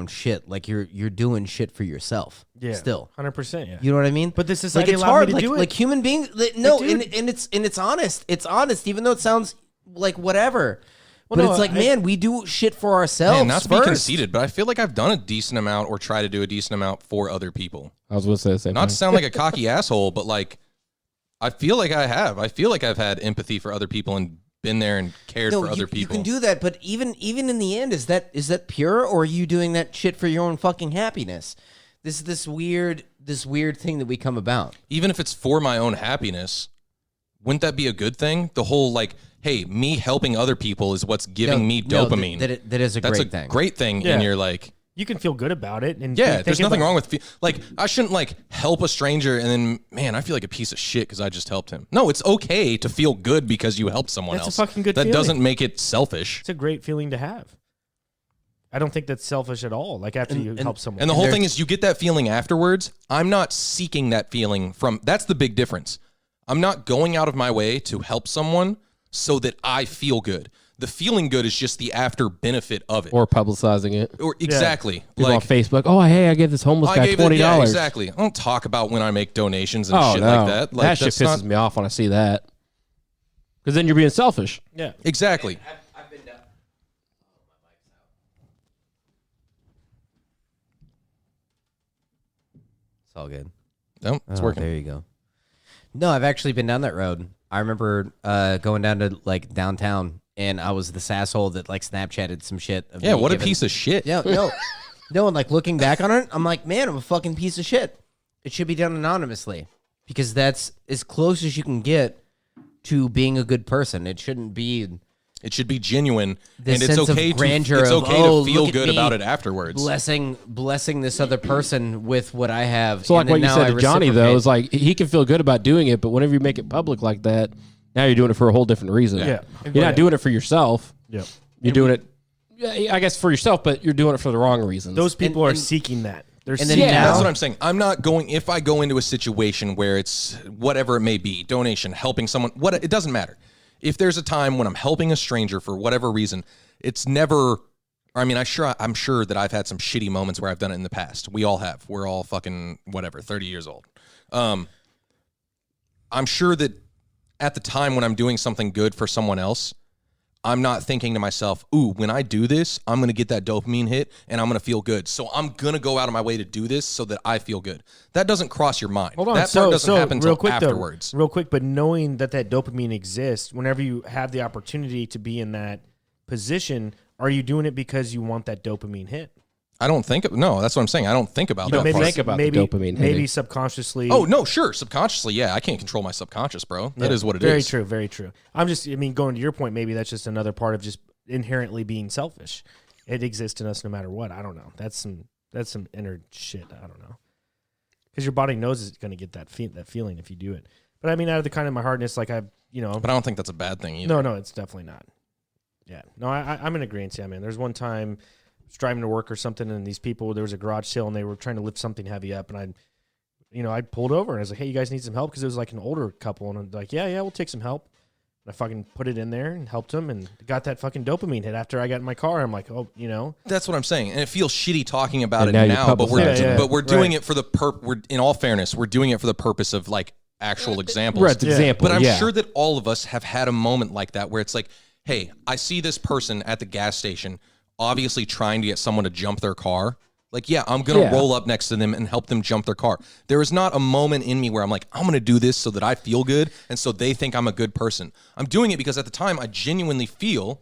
Speaker 4: shit. Like you're doing shit for yourself.
Speaker 1: Yeah,
Speaker 4: Still,
Speaker 1: 100%. Yeah,
Speaker 4: you know what I mean.
Speaker 1: but this
Speaker 4: Like
Speaker 1: society
Speaker 4: it's
Speaker 1: allowed
Speaker 4: hard.
Speaker 1: me to do it.
Speaker 4: Like human beings. No,
Speaker 1: dude.
Speaker 4: and it's honest. It's honest, even though it sounds like whatever.
Speaker 1: Well,
Speaker 4: But
Speaker 1: no,
Speaker 4: it's like, man, we do shit for ourselves.
Speaker 2: Man, not to be
Speaker 4: first.
Speaker 2: conceited, but I feel like I've done a decent amount or try to do a decent amount for other people.
Speaker 3: I was going to say the same
Speaker 2: Not
Speaker 3: thing.
Speaker 2: to sound like a cocky asshole, but like I feel like I have. I feel like I've had empathy for other people and been there and cared for other people.
Speaker 4: You can do that, but even in the end, is that pure, or are you doing that shit for your own fucking happiness? This weird thing that we come about.
Speaker 2: Even if it's for my own happiness, wouldn't that be a good thing? The whole like, hey, me helping other people is what's giving me dopamine.
Speaker 4: That is a
Speaker 2: That's
Speaker 4: great
Speaker 2: a
Speaker 4: thing.
Speaker 2: great thing
Speaker 1: Yeah.
Speaker 2: in your like.
Speaker 1: You can feel good about it, and
Speaker 2: Yeah,
Speaker 1: think
Speaker 2: there's nothing
Speaker 1: about-
Speaker 2: wrong with like I shouldn't like help a stranger and then man, I feel like a piece of shit because I just helped him. No, it's okay to feel good because you helped someone
Speaker 1: That's a
Speaker 2: else.
Speaker 1: fucking good
Speaker 2: That
Speaker 1: feeling.
Speaker 2: doesn't make it selfish.
Speaker 1: It's a great feeling to have. I don't think that's selfish at all. Like after you help someone,
Speaker 2: And the whole thing is you get that feeling afterwards. I'm not seeking that feeling from that's the big difference. I'm not going out of my way to help someone so that I feel good. The feeling good is just the after benefit of it.
Speaker 3: Or publicizing it.
Speaker 2: Or exactly.
Speaker 3: People
Speaker 2: Like
Speaker 3: on Facebook, oh, hey, I gave this homeless guy $20.
Speaker 2: yeah, exactly. I don't talk about when I make donations and
Speaker 3: Oh,
Speaker 2: shit
Speaker 3: no.
Speaker 2: like that. Like,
Speaker 3: that shit
Speaker 2: that's
Speaker 3: pisses
Speaker 2: not-
Speaker 3: me off when I see that. Because then you're being selfish.
Speaker 1: yeah.
Speaker 2: Exactly.
Speaker 4: I've been down. It's all good.
Speaker 2: No, it's
Speaker 4: Oh,
Speaker 2: working.
Speaker 4: There you go. No, I've actually been down that road. I remember going down to like downtown, and I was this asshole that like Snapchatted some shit. Of
Speaker 2: Yeah,
Speaker 4: me
Speaker 2: what a
Speaker 4: giving-
Speaker 2: piece of shit.
Speaker 4: Yeah, no, and like looking back on it, I'm like, man, I'm a fucking piece of shit. It should be done anonymously because that's as close as you can get to being a good person. It shouldn't be
Speaker 2: It should be genuine,
Speaker 4: the
Speaker 2: and it's
Speaker 4: sense
Speaker 2: okay
Speaker 4: of
Speaker 2: to
Speaker 4: grandeur
Speaker 2: it's
Speaker 4: of,
Speaker 2: okay
Speaker 4: oh,
Speaker 2: to feel
Speaker 4: look at
Speaker 2: good
Speaker 4: me
Speaker 2: about it afterwards.
Speaker 4: blessing this other person with what I have.
Speaker 3: So like
Speaker 4: and then
Speaker 3: what you
Speaker 4: now
Speaker 3: said
Speaker 4: I
Speaker 3: to Johnny, though,
Speaker 4: reciprocate.
Speaker 3: is like he can feel good about doing it, but whenever you make it public like that, now you're doing it for a whole different reason.
Speaker 1: Yeah.
Speaker 3: You're not doing it for yourself.
Speaker 1: Yeah.
Speaker 3: You're doing it, yeah, I guess, for yourself, but you're doing it for the wrong reasons.
Speaker 1: Those people are
Speaker 4: and-
Speaker 1: seeking that. They're
Speaker 4: and then
Speaker 1: seeking
Speaker 4: now-
Speaker 2: That's what I'm saying. I'm not going if I go into a situation where it's whatever it may be, donation, helping someone, it doesn't matter. If there's a time when I'm helping a stranger for whatever reason, it's never I mean, I'm sure that I've had some shitty moments where I've done it in the past. We all have. We're all fucking whatever, 30 years old. I'm sure that at the time when I'm doing something good for someone else, I'm not thinking to myself, ooh, when I do this, I'm going to get that dopamine hit and I'm going to feel good. So I'm going to go out of my way to do this so that I feel good. That doesn't cross your mind.
Speaker 1: Hold on.
Speaker 2: That part doesn't happen until afterwards.
Speaker 1: Real quick, but knowing that dopamine exists, whenever you have the opportunity to be in that position, are you doing it because you want that dopamine hit?
Speaker 2: I don't think. No, that's what I'm saying. I don't think about that.
Speaker 1: maybe
Speaker 2: part.
Speaker 3: think about the dopamine
Speaker 1: maybe
Speaker 3: hitting.
Speaker 1: subconsciously.
Speaker 2: Oh no, sure. Subconsciously, yeah. I can't control my subconscious, bro. That is what it is.
Speaker 1: Very true, very true. I'm just, I mean, going to your point, maybe that's just another part of just inherently being selfish. It exists in us no matter what. I don't know. That's some inner shit. I don't know. Because your body knows it's going to get that feeling if you do it. But I mean, out of the kind of my hardness, like
Speaker 2: But I don't think that's a bad thing either.
Speaker 1: No, it's definitely not. Yeah. No, I'm in agreement. Yeah, man. There's one time I was driving to work or something, and these people, there was a garage sale, and they were trying to lift something heavy up, and I pulled over, and I was like, hey, you guys need some help? Because it was like an older couple, and I'm like, yeah, we'll take some help. And I fucking put it in there and helped them, and got that fucking dopamine hit after I got in my car. I'm like, oh,
Speaker 2: That's what I'm saying, and it feels shitty talking about
Speaker 3: And
Speaker 2: it
Speaker 3: now
Speaker 2: now.
Speaker 3: you're
Speaker 2: But we're doing
Speaker 1: Right.
Speaker 2: it for the We're, in all fairness, we're doing it for the purpose of like actual examples.
Speaker 3: Right, example.
Speaker 2: But I'm
Speaker 3: yeah.
Speaker 2: sure that all of us have had a moment like that where it's like, hey, I see this person at the gas station, obviously trying to get someone to jump their car. Like, yeah, I'm going to roll up next to them and help them jump their car. There is not a moment in me where I'm like, I'm going to do this so that I feel good and so they think I'm a good person. I'm doing it because at the time I genuinely feel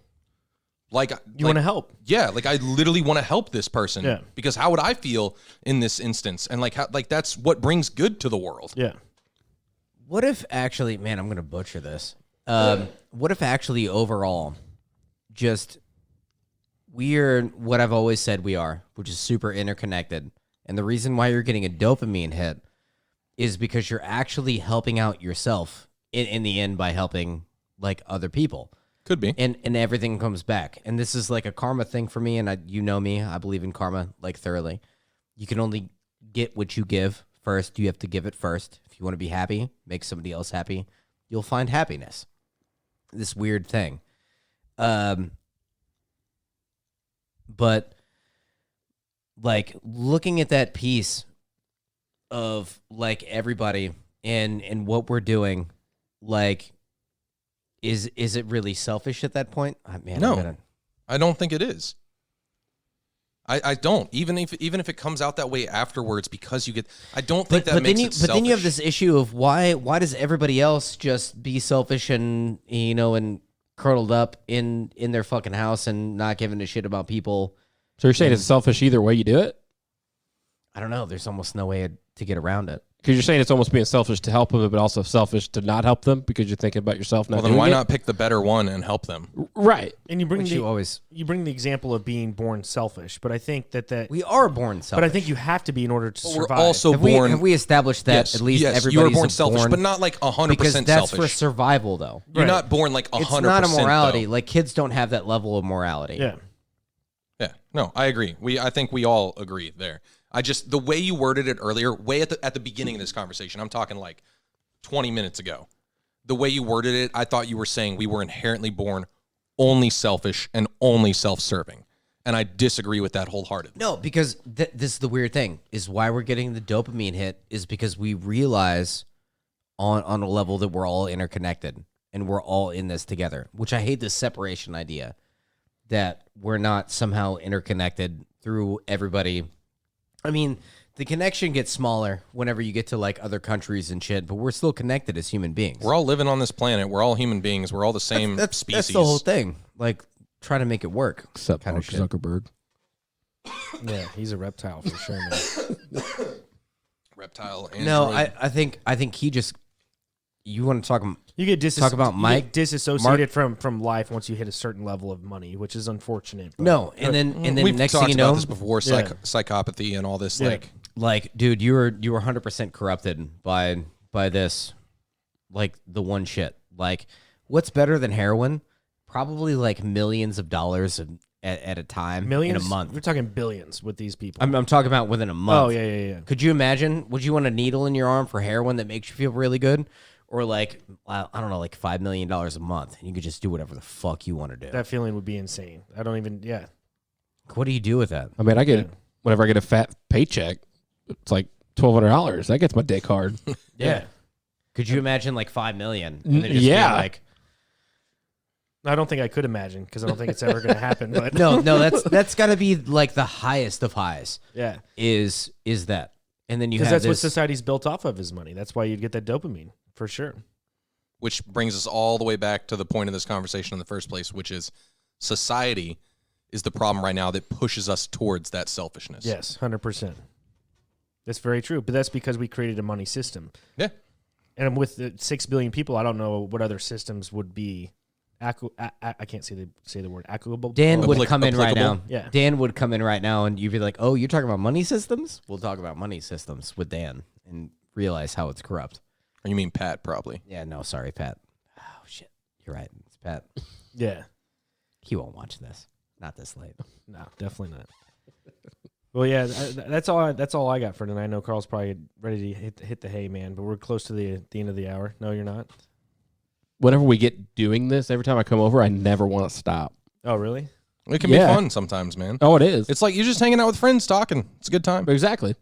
Speaker 2: like
Speaker 1: you want to help.
Speaker 2: Yeah, like I literally want to help this person.
Speaker 1: Yeah.
Speaker 2: Because how would I feel in this instance? And like that's what brings good to the world.
Speaker 1: Yeah.
Speaker 4: What if actually, man, I'm going to butcher this. What if actually overall, just we're what I've always said we are, which is super interconnected. And the reason why you're getting a dopamine hit is because you're actually helping out yourself in the end by helping like other people.
Speaker 2: Could be.
Speaker 4: And everything comes back. And this is like a karma thing for me. And you know me, I believe in karma like thoroughly. You can only get what you give first. You have to give it first. If you want to be happy, make somebody else happy, you'll find happiness. This weird thing. But like looking at that piece of like everybody and what we're doing, like, is it really selfish at that point? Man,
Speaker 2: No, I don't think it is. I don't. Even if it comes out that way afterwards, because you get, I don't think that makes it selfish.
Speaker 4: But then you have this issue of why does everybody else just be selfish and and curled up in their fucking house and not giving a shit about people?
Speaker 3: So you're saying it's selfish either way you do it?
Speaker 4: I don't know. There's almost no way to get around it.
Speaker 3: Because you're saying it's almost being selfish to help them, but also selfish to not help them because you're thinking about yourself.
Speaker 2: Well, then why not pick the better one and help them?
Speaker 3: Right.
Speaker 1: And you bring
Speaker 4: Which
Speaker 1: you bring the example of being born selfish, but I think that
Speaker 4: we are born selfish.
Speaker 1: but I think you have to be in order to survive.
Speaker 2: We're also
Speaker 4: have
Speaker 2: born.
Speaker 4: have we established that
Speaker 2: yes,
Speaker 4: at least
Speaker 2: yes,
Speaker 4: everybody's
Speaker 2: you are born selfish, but not like 100%
Speaker 4: because that's
Speaker 2: selfish.
Speaker 4: for survival, though.
Speaker 2: You're
Speaker 1: Right.
Speaker 2: not born like 100%.
Speaker 4: It's not a morality.
Speaker 2: though.
Speaker 4: Like kids don't have that level of morality.
Speaker 1: Yeah.
Speaker 2: Yeah, no, I agree. I think we all agree there. The way you worded it earlier, way at the beginning of this conversation, I'm talking like 20 minutes ago. The way you worded it, I thought you were saying we were inherently born only selfish and only self-serving. And I disagree with that wholeheartedly.
Speaker 4: No, because this is the weird thing, is why we're getting the dopamine hit is because we realize on a level that we're all interconnected and we're all in this together, which I hate this separation idea that we're not somehow interconnected through everybody. I mean, the connection gets smaller whenever you get to like other countries and shit, but we're still connected as human beings.
Speaker 2: We're all living on this planet. We're all human beings. We're all the same species.
Speaker 4: That's the whole thing. Like, try to make it work.
Speaker 3: Except
Speaker 4: kind
Speaker 3: Mark
Speaker 4: of shit.
Speaker 3: Zuckerberg.
Speaker 1: Yeah, he's a reptile for sure, man.
Speaker 2: Reptile. Android.
Speaker 4: No, I think he just. You want to talk?
Speaker 1: You get
Speaker 4: Talk about Mike?
Speaker 1: disassociated from life once you hit a certain level of money, which is unfortunate. but-
Speaker 4: No, and then
Speaker 2: We've
Speaker 4: next
Speaker 2: talked
Speaker 4: thing you know,
Speaker 2: about this before,
Speaker 1: Yeah.
Speaker 2: psychopathy and all this.
Speaker 1: Yeah.
Speaker 4: like, dude, you were 100% corrupted by this, like the one shit. Like, what's better than heroin? Probably like millions of dollars at a time,
Speaker 1: millions
Speaker 4: in a month.
Speaker 1: We're talking billions with these people.
Speaker 4: I'm talking about within a month.
Speaker 1: Oh yeah.
Speaker 4: Could you imagine? Would you want a needle in your arm for heroin that makes you feel really good? Or like, I don't know, like $5 million a month. And you could just do whatever the fuck you want to do.
Speaker 1: That feeling would be insane. I don't even. Yeah.
Speaker 4: What do you do with that?
Speaker 3: I mean, whenever I get a fat paycheck, it's like $1,200. That gets my dick hard.
Speaker 1: Yeah.
Speaker 4: Could you imagine like $5 million?
Speaker 3: Yeah.
Speaker 4: Like,
Speaker 1: I don't think I could imagine because I don't think it's ever going to happen. But
Speaker 4: no, that's got to be like the highest of highs.
Speaker 1: yeah,
Speaker 4: Is that? And then you
Speaker 1: because
Speaker 4: have
Speaker 1: that's what
Speaker 4: this.
Speaker 1: society's built off of is money. That's why you'd get that dopamine for sure.
Speaker 2: Which brings us all the way back to the point of this conversation in the first place, which is society is the problem right now that pushes us towards that selfishness.
Speaker 1: Yes, 100%. That's very true. But that's because we created a money system.
Speaker 2: Yeah.
Speaker 1: And with the 6 billion people, I don't know what other systems would be. I can't say the word equitable.
Speaker 4: Dan would come in right
Speaker 2: applicable?
Speaker 4: now.
Speaker 1: Yeah.
Speaker 4: Dan would come in right now, and you'd be like, "Oh, you're talking about money systems? We'll talk about money systems with Dan and realize how it's corrupt."
Speaker 2: Or you mean Pat, probably.
Speaker 4: Yeah, no, sorry, Pat. Oh shit, you're right. It's Pat.
Speaker 1: Yeah.
Speaker 4: He won't watch this. Not this late.
Speaker 1: No, definitely not. Well, yeah, that's all I got for tonight. I know Carl's probably ready to hit the hay, man, but we're close to the end of the hour. No, you're not.
Speaker 3: Whenever we get doing this, every time I come over, I never want to stop.
Speaker 1: Oh, really?
Speaker 2: It can be fun sometimes, man.
Speaker 3: Oh, it is.
Speaker 2: It's like you're just hanging out with friends talking. It's a good time.
Speaker 3: Exactly.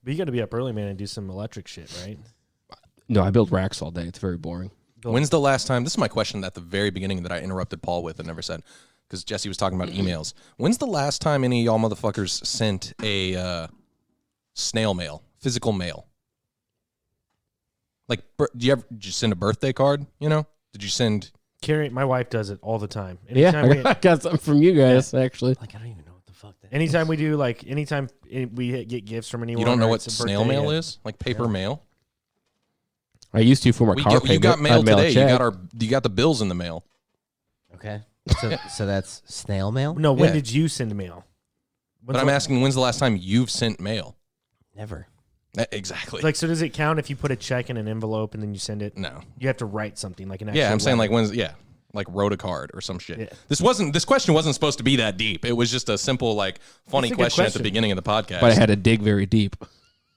Speaker 1: But you got to be up early, man, and do some electric shit, right?
Speaker 3: No, I build racks all day. It's very boring.
Speaker 2: When's the last time? This is my question at the very beginning that I interrupted Paul with and never said, because Jesse was talking about emails. When's the last time any of y'all motherfuckers sent a snail mail, physical mail? Like, did you send a birthday card? You know, did you send?
Speaker 1: Carrie, my wife does it all the time.
Speaker 3: I got something from you guys, actually.
Speaker 4: Like, I don't even know what the fuck that is.
Speaker 1: Anytime we do, like, anytime we get gifts from anyone.
Speaker 2: You don't know
Speaker 1: or
Speaker 2: what
Speaker 1: it's a
Speaker 2: snail
Speaker 1: birthday,
Speaker 2: mail
Speaker 1: yeah.
Speaker 2: is? Like paper mail?
Speaker 3: I used to for my car payment.
Speaker 2: You got mail
Speaker 3: I'd mail a
Speaker 2: today.
Speaker 3: check.
Speaker 2: You got the bills in the mail.
Speaker 4: Okay, so that's snail mail.
Speaker 1: No, when
Speaker 2: Yeah.
Speaker 1: did you send mail?
Speaker 2: But I'm asking, when's the last time you've sent mail?
Speaker 4: Never.
Speaker 2: Exactly.
Speaker 1: Like, so does it count if you put a check in an envelope and then you send it?
Speaker 2: No.
Speaker 1: You have to write something like an actual
Speaker 2: Yeah, I'm saying
Speaker 1: letter.
Speaker 2: like like wrote a card or some shit.
Speaker 1: Yeah.
Speaker 2: This question wasn't supposed to be that deep. It was just a simple, like, funny
Speaker 1: It's a good
Speaker 2: question at the
Speaker 1: question.
Speaker 2: beginning of the podcast.
Speaker 3: But I had to dig very deep.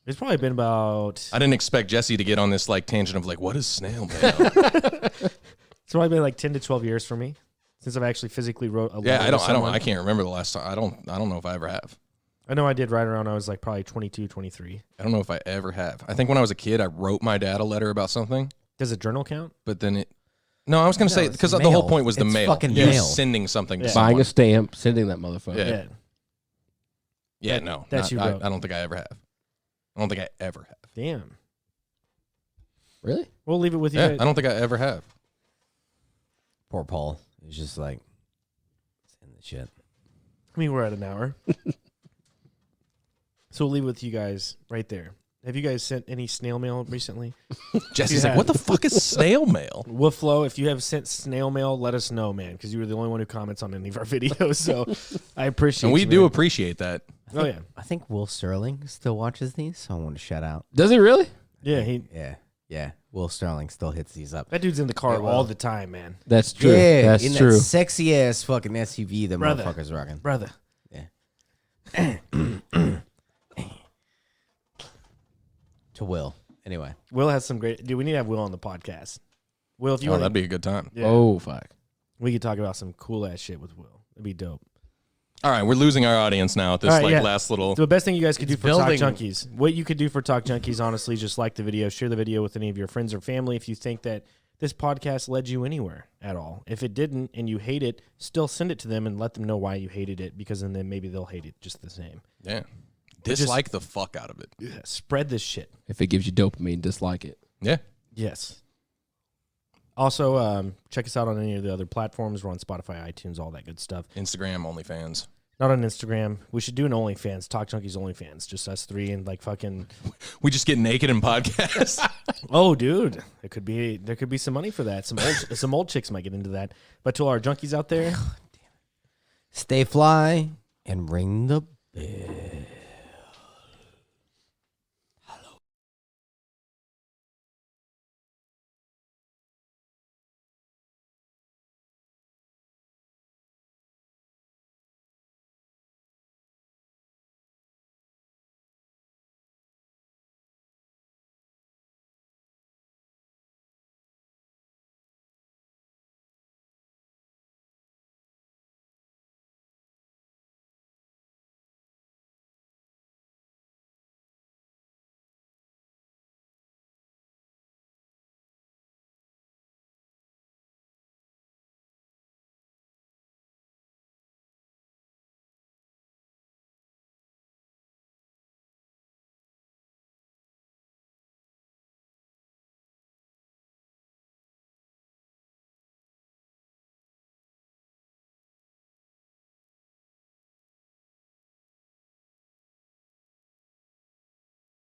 Speaker 1: It's probably been about.
Speaker 2: I didn't expect Jesse to get on this like tangent of like, what is snail mail?
Speaker 1: It's probably been like 10 to 12 years for me since I've actually physically wrote a letter.
Speaker 2: Yeah,
Speaker 1: to someone.
Speaker 2: I can't remember the last time. I don't know if I ever have.
Speaker 1: I know I did right around. I was like probably 22, 23.
Speaker 2: I don't know if I ever have. I think when I was a kid, I wrote my dad a letter about something,
Speaker 1: Does a journal count?
Speaker 2: but then it. No, I was going to say
Speaker 4: it's
Speaker 2: because the
Speaker 4: mail.
Speaker 2: whole point was the
Speaker 4: It's
Speaker 2: mail.
Speaker 4: fucking
Speaker 2: You
Speaker 4: mail.
Speaker 2: sending something to
Speaker 1: Yeah.
Speaker 3: Buying
Speaker 2: someone.
Speaker 3: a stamp, sending that motherfucker.
Speaker 2: Yeah. Yeah,
Speaker 1: That-
Speaker 2: no,
Speaker 1: that's you wrote.
Speaker 2: I don't think I ever have. I don't think I ever have.
Speaker 1: Damn.
Speaker 3: Really?
Speaker 1: We'll leave it with you.
Speaker 2: Yeah,
Speaker 1: guys.
Speaker 2: I don't think I ever have.
Speaker 4: Poor Paul. He's just like, send the shit.
Speaker 1: I mean, we're at an hour. So we'll leave it with you guys right there. Have you guys sent any snail mail recently?
Speaker 2: Jesse's
Speaker 1: Yeah.
Speaker 2: like, what the fuck is snail mail?
Speaker 1: Wooflo, if you have sent snail mail, let us know, man, because you were the only one who comments on any of our videos. So I appreciate
Speaker 2: And we
Speaker 1: you,
Speaker 2: do
Speaker 1: man.
Speaker 2: appreciate that.
Speaker 1: Oh, yeah.
Speaker 4: I think Will Sterling still watches these, so I want to shout out.
Speaker 3: Does he really?
Speaker 1: Yeah,
Speaker 4: Yeah. Will Sterling still hits these up.
Speaker 1: that dude's in the car
Speaker 4: Yeah, well.
Speaker 1: all the time, man.
Speaker 3: That's true.
Speaker 4: Yeah,
Speaker 3: That's
Speaker 4: in
Speaker 3: true.
Speaker 4: that sexy ass fucking SUV that
Speaker 1: Brother.
Speaker 4: motherfucker's rocking.
Speaker 1: Brother.
Speaker 4: To Will. Anyway.
Speaker 1: Will has some great. Dude, we need to have Will on the podcast. Will, if you
Speaker 2: Oh,
Speaker 1: want
Speaker 2: that'd be a good time.
Speaker 1: yeah,
Speaker 3: Oh, fuck.
Speaker 1: we could talk about some cool ass shit with Will. That'd be dope.
Speaker 2: All right, we're losing our audience now at this
Speaker 1: All right, yeah.
Speaker 2: last little.
Speaker 1: So the best thing you guys could do
Speaker 4: It's
Speaker 1: for Talk
Speaker 4: building.
Speaker 1: Junkies, what you could do for Talk Junkies, honestly, just like the video, share the video with any of your friends or family if you think that this podcast led you anywhere at all. If it didn't and you hate it, still send it to them and let them know why you hated it, because then maybe they'll hate it just the same.
Speaker 2: Yeah.
Speaker 1: just-
Speaker 2: Dislike the fuck out of it.
Speaker 1: Yeah, spread this shit.
Speaker 3: If it gives you dopamine, dislike it.
Speaker 2: Yeah.
Speaker 1: Yes. Also, check us out on any of the other platforms. We're on Spotify, iTunes, all that good stuff.
Speaker 2: Instagram, OnlyFans.
Speaker 1: Not on Instagram. We should do an OnlyFans, Talk Junkies OnlyFans, just us three and like fucking.
Speaker 2: We just get naked in podcasts.
Speaker 1: Oh, dude, there could be some money for that. Some old chicks might get into that. But to all our junkies out there,
Speaker 4: Stay fly and ring the bell.